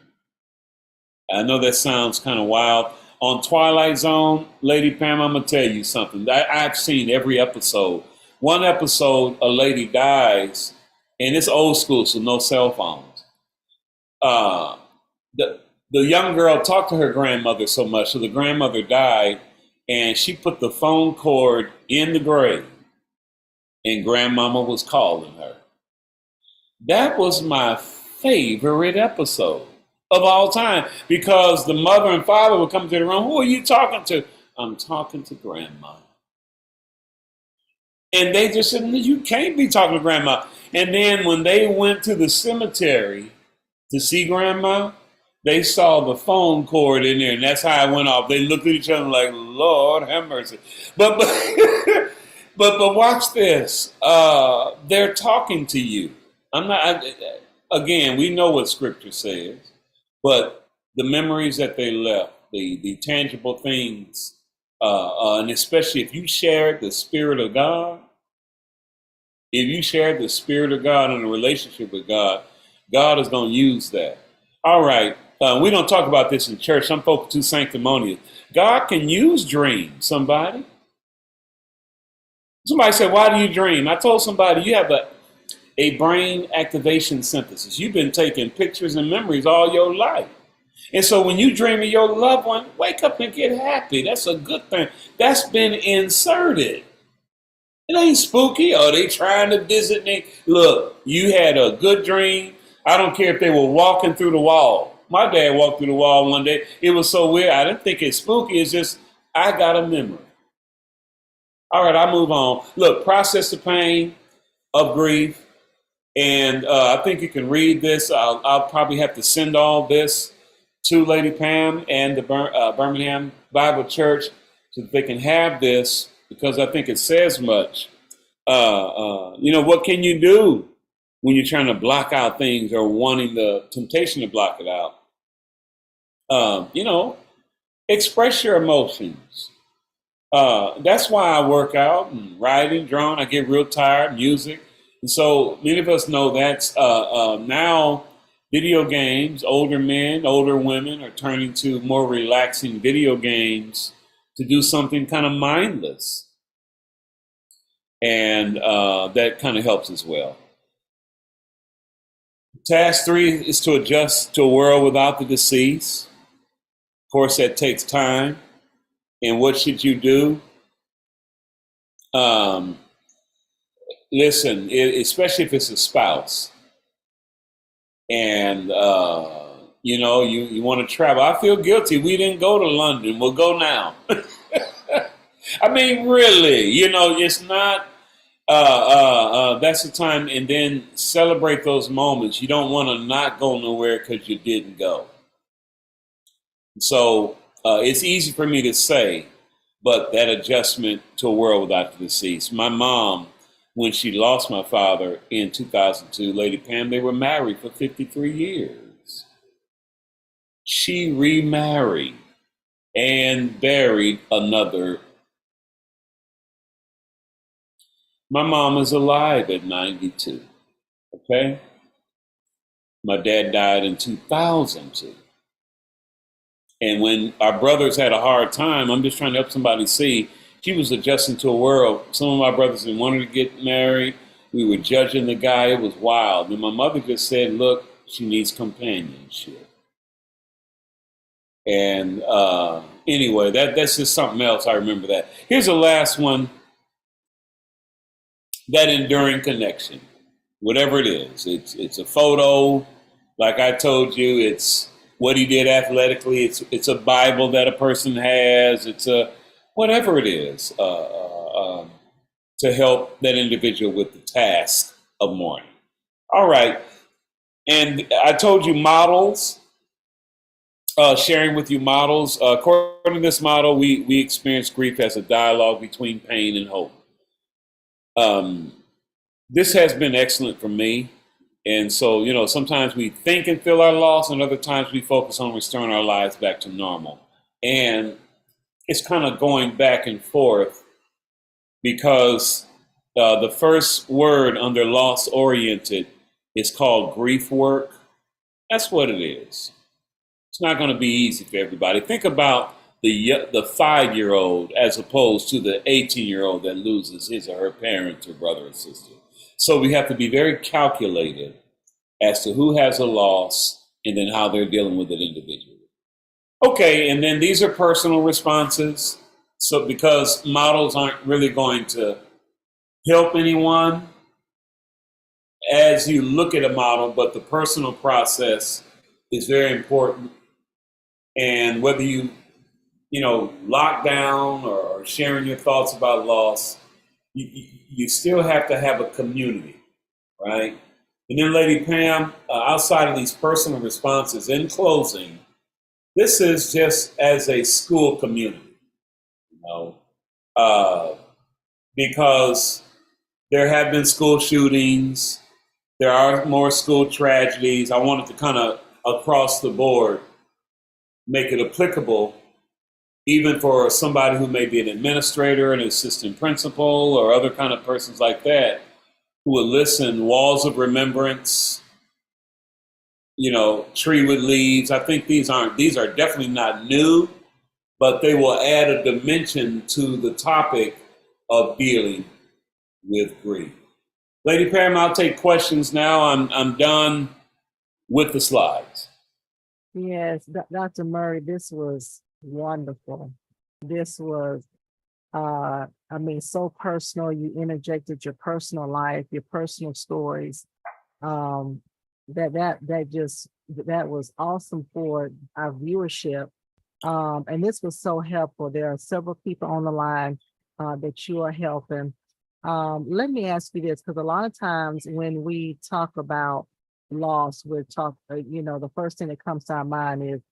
I know that sounds kind of wild. On Twilight Zone, Lady Pam, I'm going to tell you something. I've seen every episode. One episode, a lady dies, and it's old school, so no cell phones. The young girl talked to her grandmother so much, so the grandmother died, and she put the phone cord in the grave, and grandmama was calling her. That was my favorite episode of all time, because the mother and father would come to the room. Who are you talking to? I'm talking to grandma. And they just said, you can't be talking to grandma. And then when they went to the cemetery to see grandma, they saw the phone cord in there, and that's how it went off. They looked at each other like, Lord have mercy. But but watch this. They're talking to you. Again, we know what Scripture says, but the memories that they left, the tangible things, and especially if you shared the Spirit of God, if you shared the Spirit of God in a relationship with God, God is going to use that. All right. We don't talk about this in church. Some folks are too sanctimonious. God can use dreams, somebody. Somebody said, why do you dream? I told somebody, you have a brain activation synthesis. You've been taking pictures and memories all your life. And so when you dream of your loved one, wake up and get happy. That's a good thing. That's been inserted. It ain't spooky. Are they trying to visit me? Look, you had a good dream. I don't care if they were walking through the wall. My dad walked through the wall one day. It was so weird. I didn't think it's spooky. It's just, I got a memory. All right, I'll move on. Look, process the pain of grief. And I think you can read this. I'll probably have to send all this to Lady Pam and the Birmingham Bible Church so that they can have this, because I think it says much. What can you do when you're trying to block out things or wanting the temptation to block it out? Express your emotions. That's why I work out and writing, drawing. I get real tired, music. And so many of us know that's now video games, older men, older women are turning to more relaxing video games to do something kind of mindless. And that kind of helps as well. Task 3 is to adjust to a world without the deceased. Of course, that takes time. And what should you do? Listen, especially if it's a spouse and, you want to travel. I feel guilty. We didn't go to London. We'll go now. I mean, really, it's not, that's the time. And then celebrate those moments. You don't want to not go nowhere because you didn't go. So it's easy for me to say, but that adjustment to a world without the deceased. My mom, when she lost my father in 2002, Lady Pam, they were married for 53 years. She remarried and buried another. My mom is alive at 92, okay? My dad died in 2002. And when our brothers had a hard time, I'm just trying to help somebody see, she was adjusting to a world. Some of my brothers didn't want her to get married. We were judging the guy. It was wild. And my mother just said, look, she needs companionship. And anyway, that's just something else. I remember that. Here's the last one. That enduring connection, whatever it is. It's a photo. Like I told you, it's what he did athletically. It's a Bible that a person has. It's a whatever it is to help that individual with the task of mourning. All right. And I told you models, sharing with you models. According to this model, we experience grief as a dialogue between pain and hope. Um, this has been excellent for me. And so, sometimes we think and feel our loss, and other times we focus on restoring our lives back to normal. And it's kind of going back and forth because the first word under loss oriented is called grief work. That's what it is. It's not going to be easy for everybody. Think about the 5-year-old as opposed to the 18-year-old that loses his or her parent or brother or sister. So we have to be very calculated as to who has a loss and then how they're dealing with it individually. Okay, and then these are personal responses. So because models aren't really going to help anyone as you look at a model, but the personal process is very important. And whether you lock down or sharing your thoughts about loss, you still have to have a community, right? And then, Lady Pam, outside of these personal responses, in closing, this is just as a school community, because there have been school shootings, there are more school tragedies. I wanted to kind of across the board make it applicable even for somebody who may be an administrator, an assistant principal, or other kind of persons like that who would listen. Walls of remembrance, tree with leaves. I think these are definitely not new, but they will add a dimension to the topic of dealing with grief. Lady Pam, I'll take questions now. I'm done with the slides. Yes, Dr. Murray, this was wonderful. This was, so personal. You interjected your personal life, your personal stories. That was awesome for our viewership. And this was so helpful. There are several people on the line that you are helping. Let me ask you this, because a lot of times when we talk about loss, the first thing that comes to our mind is,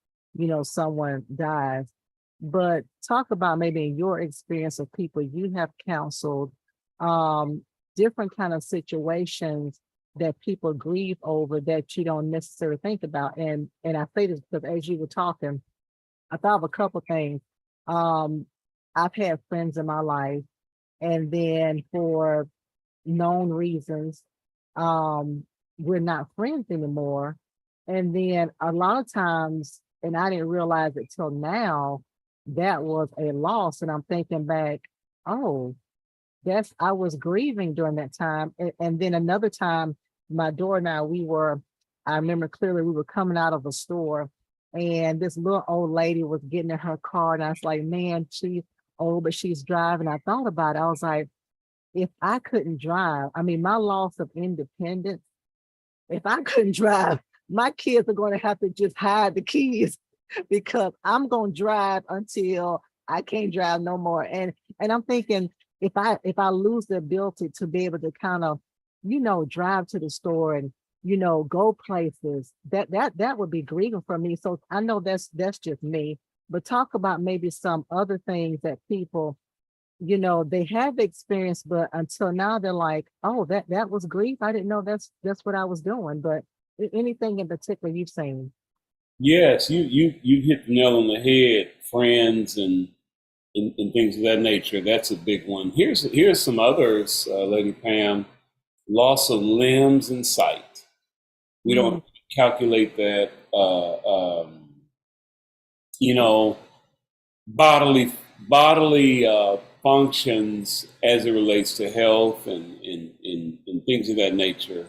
someone dies. But talk about maybe in your experience of people you have counseled, different kind of situations that people grieve over that you don't necessarily think about. And I say this because as you were talking, I thought of a couple things. I've had friends in my life, and then for known reasons, we're not friends anymore. And then a lot of times, and I didn't realize it till now, that was a loss. And I'm thinking back, oh, I was grieving during that time. And then another time, my daughter and I remember clearly we were coming out of a store, and this little old lady was getting in her car. And I was like, man, she's old, but she's driving. I thought about it. I was like, if I couldn't drive, my loss of independence, if I couldn't drive, my kids are going to have to just hide the keys because I'm going to drive until I can't drive no more. And I'm thinking, if I lose the ability to be able to kind of, drive to the store and, go places, that would be grieving for me. So I know that's just me, but talk about maybe some other things that people, they have experienced, but until now they're like, oh, that was grief. I didn't know that's what I was doing. But anything in particular you've seen? Yes, you hit the nail on the head. Friends and things of that nature. That's a big one. Here's some others, Lady Pam. Loss of limbs and sight. We don't calculate that. Bodily functions as it relates to health and things of that nature.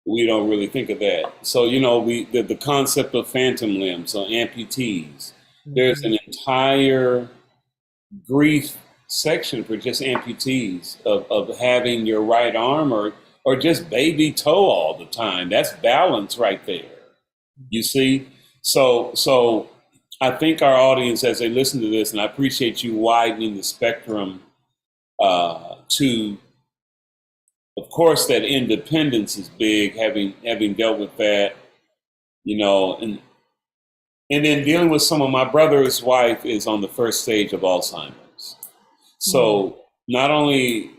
We don't really think of that. So, the concept of phantom limbs, so amputees. There's an entire grief section for just amputees of having your right arm or just baby toe all the time. That's balance right there. You see? So I think our audience, as they listen to this, and I appreciate you widening the spectrum to of course, that independence is big, having dealt with that, and then dealing with my brother's wife is on the first stage of Alzheimer's. Mm, So not only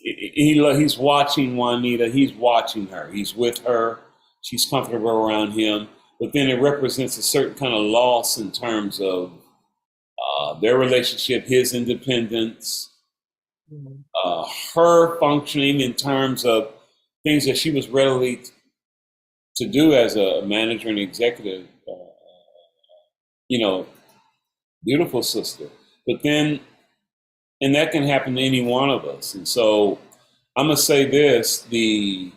he's watching Juanita, he's watching her, he's with her, she's comfortable around him, but then it represents a certain kind of loss in terms of their relationship, his independence, mm, her functioning in terms of things that she was readily to do as a manager and executive. You know, beautiful sister. But then, and that can happen to any one of us. And so I'm gonna say this: we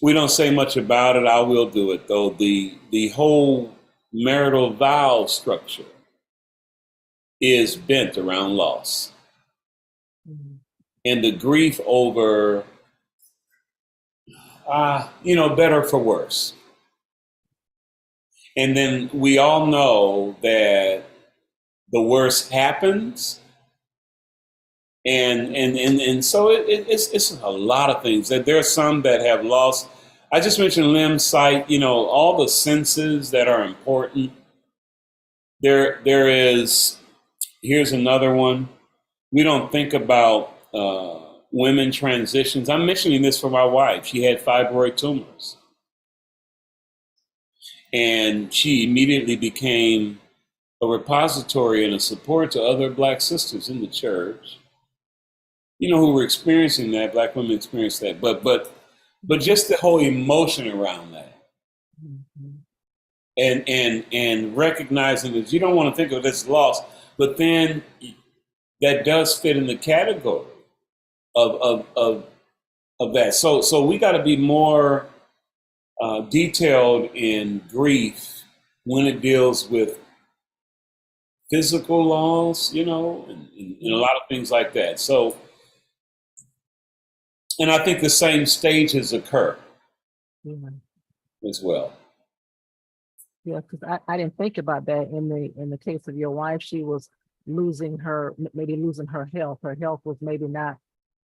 don't say much about it. I will do it though. The whole marital vow structure is bent around loss mm, and the grief over, better for worse. And then we all know that the worst happens, and so it's a lot of things. That there are some that have lost. I just mentioned limb, sight. All the senses that are important. There is. Here's another one. We don't think about women transitions. I'm mentioning this for my wife. She had fibroid tumors, and she immediately became a repository and a support to other Black sisters in the church, who were experiencing that. Black women experienced that, but just the whole emotion around that, mhm, and recognizing that you don't want to think of this loss, but then that does fit in the category of that. So we got to be more detailed in grief when it deals with physical loss, and a lot of things like that. So, and I think the same stages occur yeah. as well. Yeah, because I didn't think about that in the case of your wife. She was losing maybe losing her health. Her health was maybe not,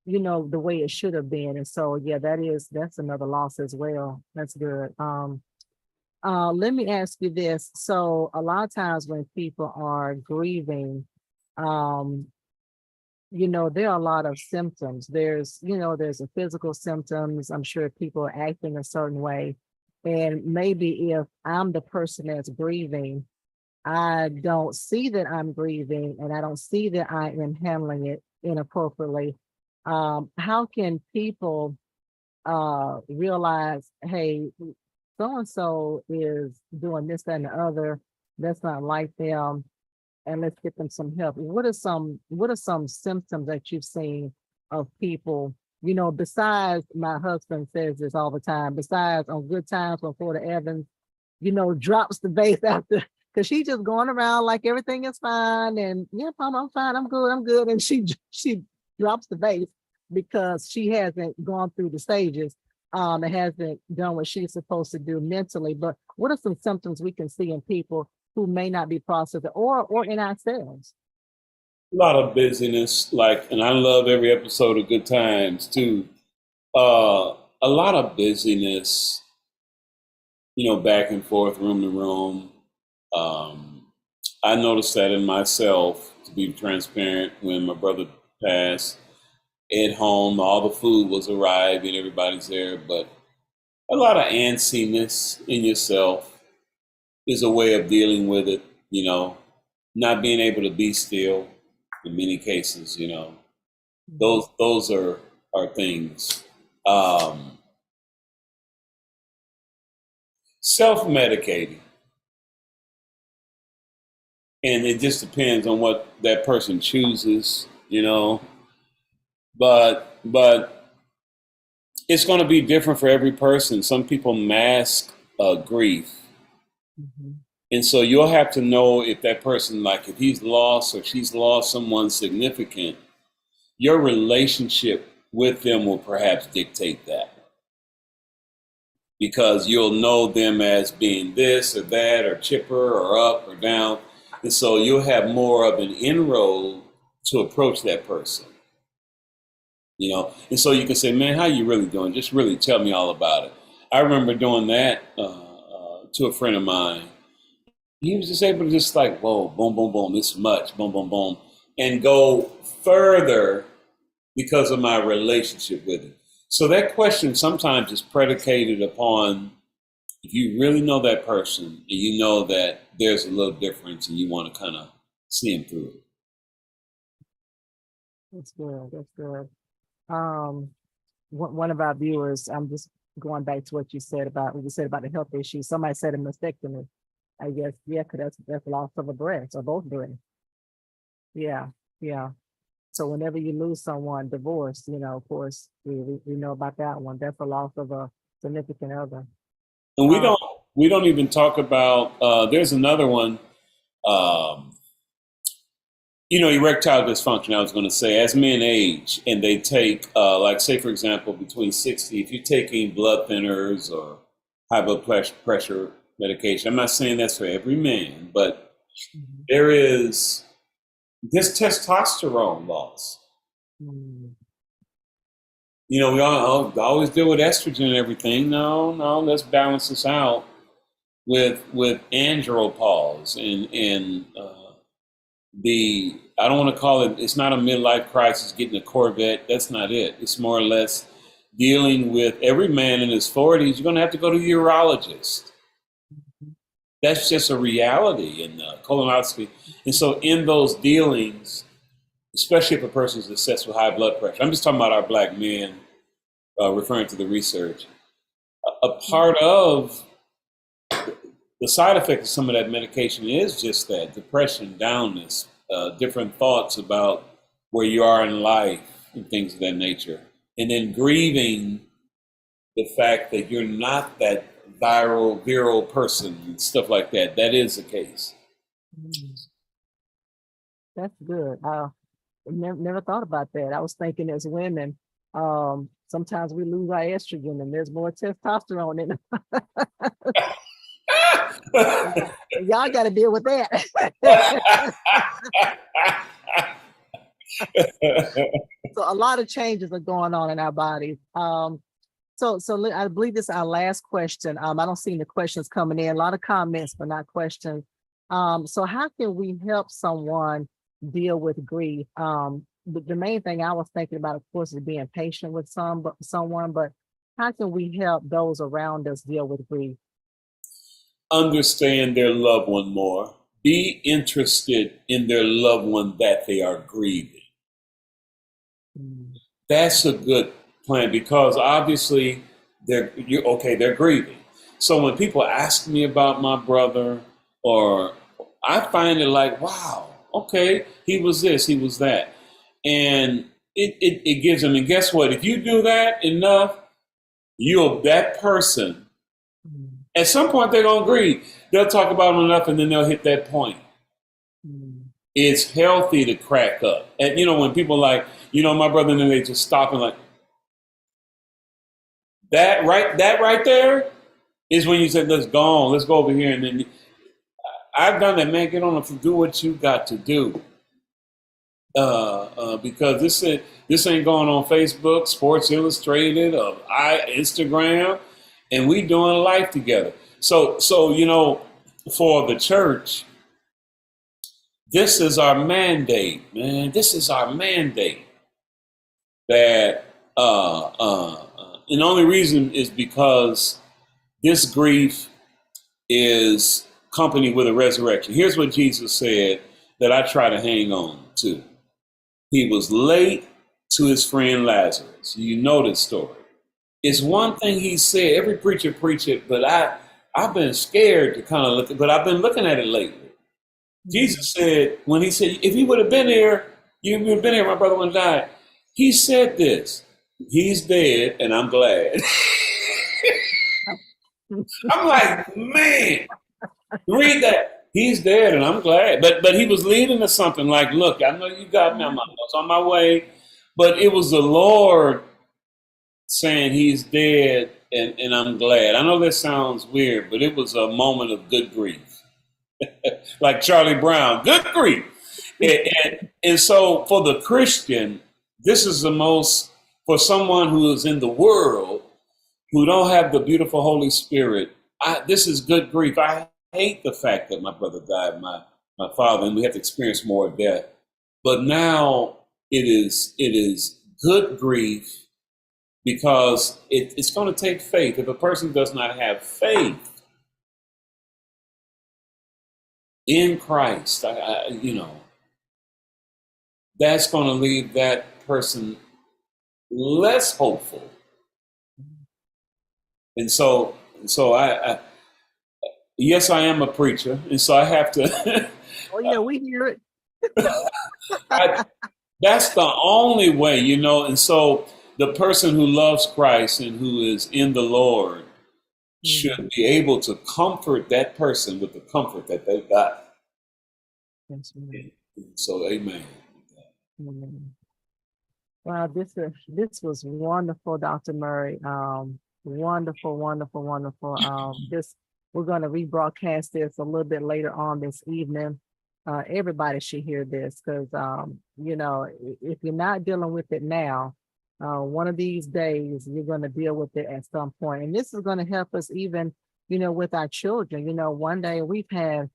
the way it should have been. And so yeah, that's another loss as well. That's good. Let me ask you this. So a lot of times when people are grieving, um, there are a lot of symptoms. There's a physical symptoms. I'm sure people are acting a certain way. And maybe if I'm the person that's grieving, I don't see that I'm grieving and I don't see that I am handling it inappropriately. How can people realize, hey, so and so is doing this, that, and the other. That's not like them, and let's get them some help. What are some symptoms that you've seen of people? Besides, my husband says this all the time. Besides, on good times when Florida Evans, drops the bass after because she's just going around like everything is fine and yeah, Mom, I'm fine, I'm good, and she drops the bass because she hasn't gone through the stages. And hasn't done what she's supposed to do mentally. But what are some symptoms we can see in people who may not be processing or in ourselves? A lot of busyness, and I love every episode of Good Times too. A lot of busyness, back and forth, room to room. Um, I noticed that in myself, to be transparent, when my brother passed. At home, all the food was arriving, everybody's there, but a lot of antsiness in yourself is a way of dealing with it, not being able to be still in many cases, Mhm, those are things. Um, Self-medicating, and it just depends on what that person chooses, but it's going to be different for every person. Some people mask grief. mhm, And so you'll have to know if that person, like if he's lost or she's lost someone significant, your relationship with them will perhaps dictate that. Because you'll know them as being this or that or chipper or up or down. And so you'll have more of an inroad to approach that person. you know. And so you can say, man, how you really doing? Just really tell me all about it. I remember doing that to a friend of mine. He was just able to just like, whoa, boom, boom, boom, this much, boom, boom, boom, and go further because of my relationship with it. So that question sometimes is predicated upon if you really know that person and you know that there's a little difference and you want to kind of see them through it. That's good. That's good. Um, one of our viewers, I'm just going back to what you said about the health issues. Somebody said a mastectomy. I guess, yeah, because that's loss of a breast or both breasts. Yeah, yeah. So whenever you lose someone, divorce, of course, we know about that one. That's a loss of a significant other. And Uh, we don't even talk about there's another one, um, erectile dysfunction. I was going to say, as men age and they take, like say for example, between 60, if you're taking blood thinners or high blood pressure medication, I'm not saying that's for every man, but mhm, there is this testosterone loss. mm, We always deal with estrogen and everything. No, let's balance this out with andropause and the I don't want to call it. It's not a midlife crisis, getting a Corvette. That's not it. It's more or less dealing with every man in his 40s. You're going to have to go to a urologist. That's just a reality in colonoscopy. And so in those dealings, especially if a person's assessed with high blood pressure, I'm just talking about our black men, referring to the research. A part of the side effect of some of that medication is just that depression, downness, different thoughts about where you are in life and things of that nature. And then grieving the fact that you're not that virile person and stuff like that. That is the case. mm. That's good. Never thought about that. I was thinking as women, sometimes we lose our estrogen and there's more testosterone in it. Y'all got to deal with that. So a lot of changes are going on in our bodies. I believe this is our last question. I don't see any questions coming in. A lot of comments, but not questions. So how can we help someone deal with grief? The main thing I was thinking about, of course, is being patient with someone, but how can we help those around us deal with grief? Understand their loved one more. Be interested in their loved one that they are grieving. Mm, That's a good plan because obviously they're grieving. So when people ask me about my brother, or I find it like, wow, okay, he was this, he was that. And it gives them, and guess what? If you do that enough, that person, mm, at some point they're gonna grieve. They'll talk about them enough and then they'll hit that point. mm, It's healthy to crack up. And when people like, my brother, and then they just stop and like, that right there is when you say, let's go on, let's go over here. And then I've done that, man. Get on and do what you got to do. Because this ain't going on Facebook, Sports Illustrated, or Instagram, and we doing life together. So for the church, this is our mandate, man. This is our mandate. That and the only reason is because this grief is accompanied with a resurrection. Here's what Jesus said that I try to hang on to. He was late to his friend Lazarus. You know this story. It's one thing he said. Every preacher preach it, but I've been scared to kind of look at, but I've been looking at it lately. Jesus said, when he said, if he would have been here, you would have been here, my brother would have died. He said this, he's dead, and I'm glad. I'm like, man, read that. He's dead, and I'm glad. But he was leading to something like, look, I know you got me on my way, but it was the Lord saying he's dead, and I'm glad. I know that sounds weird, but it was a moment of good grief. Like Charlie Brown, good grief. And so for the Christian, this is the most for someone who is in the world who don't have the beautiful Holy Spirit, this is good grief. I hate the fact that my brother died, my father, and we have to experience more death. But now it is good grief because it's going to take faith. If a person does not have faith in Christ, that's going to leave that person less hopeful. And so I yes, I am a preacher, and so I have to. Oh yeah, we hear it. That's the only way, And so the person who loves Christ and who is in the Lord should be able to comfort that person with the comfort that they've got. That's right. So, amen. Amen. Wow, this was wonderful, Dr. Murray. Wonderful, wonderful, wonderful. We're going to rebroadcast this a little bit later on this evening. Everybody should hear this because, if you're not dealing with it now, one of these days you're going to deal with it at some point. And this is going to help us even, with our children. One day we've had,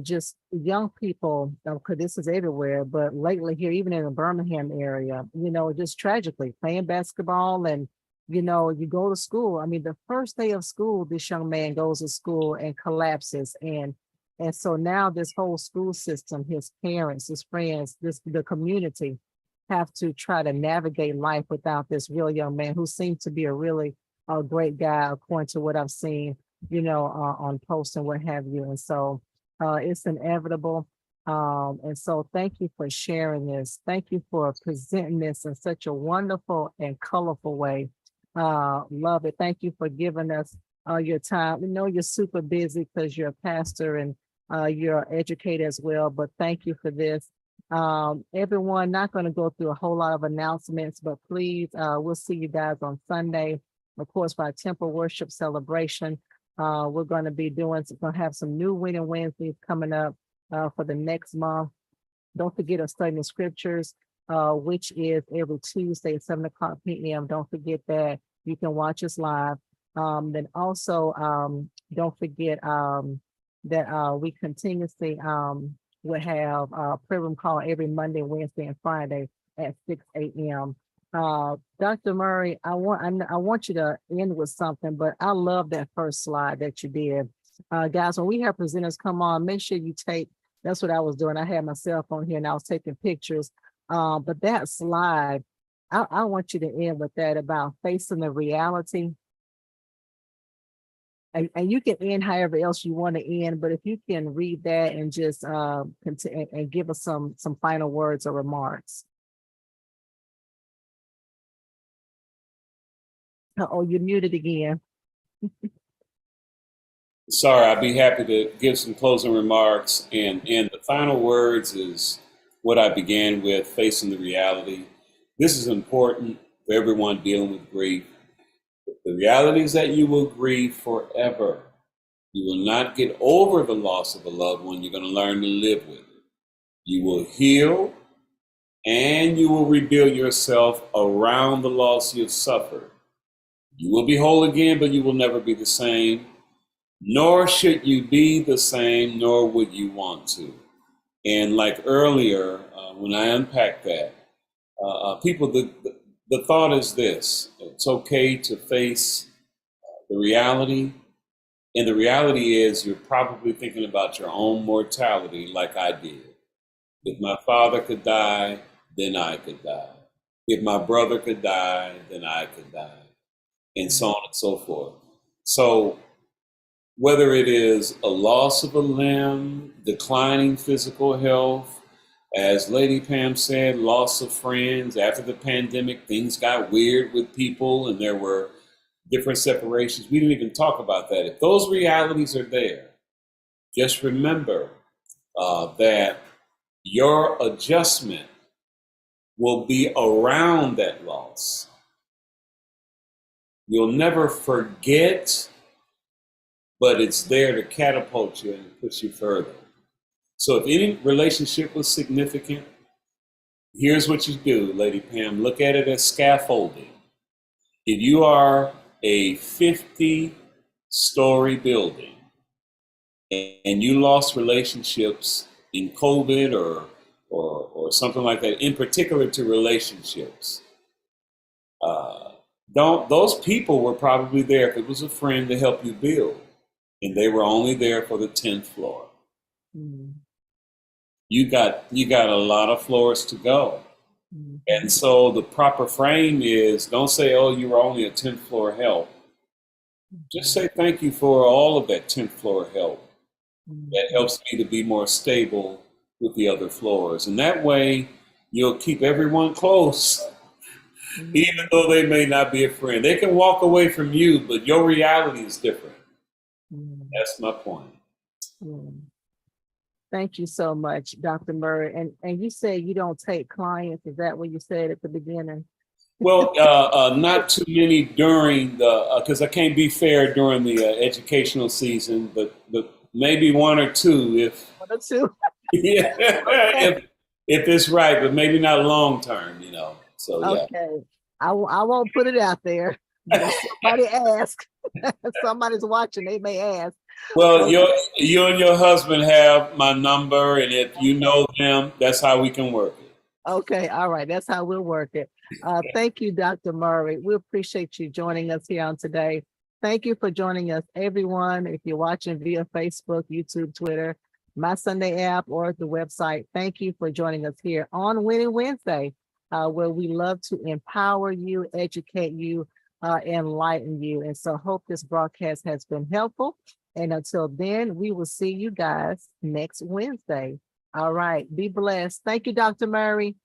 just young people, because this is everywhere, but lately here, even in the Birmingham area, just tragically playing basketball and, you go to school. I mean, the first day of school, this young man goes to school and collapses. And so now this whole school system, his parents, his friends, the community have to try to navigate life without this real young man who seemed to be a really great guy, according to what I've seen, on posts and what have you. And so it's inevitable. And so thank you for sharing this. Thank you for presenting this in such a wonderful and colorful way. Love it. Thank you for giving us your time. We know you're super busy because you're a pastor and you're an educator as well, but thank you for this. Everyone, not going to go through a whole lot of announcements, but please, we'll see you guys on Sunday, of course, for our temple worship celebration. We're going to be going to have some new Winning Wednesdays coming up for the next month. Don't forget to study the scriptures, which is every Tuesday at 7:00 p.m. Don't forget that you can watch us live. Then also, don't forget that we continuously will have a prayer room call every Monday, Wednesday, and Friday at 6 a.m. Dr. Murray, I want you to end with something, but I love that first slide that you did. Guys, when we have presenters come on, make sure you take, that's what I was doing. I had my cell phone here and I was taking pictures. But that slide, I want you to end with that about facing the reality. And you can end however else you want to end, but if you can read that and just and give us some final words or remarks. Oh, you're muted again. Sorry, I'd be happy to give some closing remarks. And the final words is what I began with, facing the reality. This is important for everyone dealing with grief. The reality is that you will grieve forever. You will not get over the loss of a loved one. You're going to learn to live with it. You will heal and you will rebuild yourself around the loss you've suffered. You will be whole again, but you will never be the same. Nor should you be the same, nor would you want to. And like earlier, when I unpacked that, people, the thought is this: it's okay to face the reality. And the reality is you're probably thinking about your own mortality like I did. If my father could die, then I could die. If my brother could die, then I could die. And so on and so forth. So whether it is a loss of a limb, declining physical health, as Lady Pam said, loss of friends. After the pandemic, things got weird with people and there were different separations. We didn't even talk about that. If those realities are there, just remember that your adjustment will be around that loss. You'll never forget, but it's there to catapult you and push you further. So if any relationship was significant, Here's what you do, Lady Pam. Look at it as scaffolding. If you are a 50-story building and you lost relationships in COVID or something like that, in particular to relationships, don't those people were probably there if it was a friend to help you build, and they were only there for the 10th floor. Mm. You got a lot of floors to go. Mm. And so the proper frame is, don't say, oh, you were only a 10th floor help. Just say thank you for all of that 10th floor help. That helps me to be more stable with the other floors. And that way you'll keep everyone close, even though they may not be a friend. They can walk away from you, but your reality is different. That's my point. Thank you so much, Dr. Murray. And you say you don't take clients. Is that what you said at the beginning? Well, not too many during because I can't be fair during the educational season, but maybe one or two if One or two. yeah, if it's right, but maybe not long term, So yeah. Okay, I won't put it out there. But if somebody ask, somebody's watching, they may ask. Well, Okay. you and your husband have my number, and if you know them, that's how we can work it. Okay, all right, that's how we'll work it. Thank you, Dr. Murray. We appreciate you joining us here on today. Thank you for joining us, everyone. If you're watching via Facebook, YouTube, Twitter, My Sunday app, or the website, thank you for joining us here on Winning Wednesday, where we love to empower you, educate you, enlighten you. And so hope this broadcast has been helpful. And until then, we will see you guys next Wednesday. All right, be blessed. Thank you, Dr. Murray.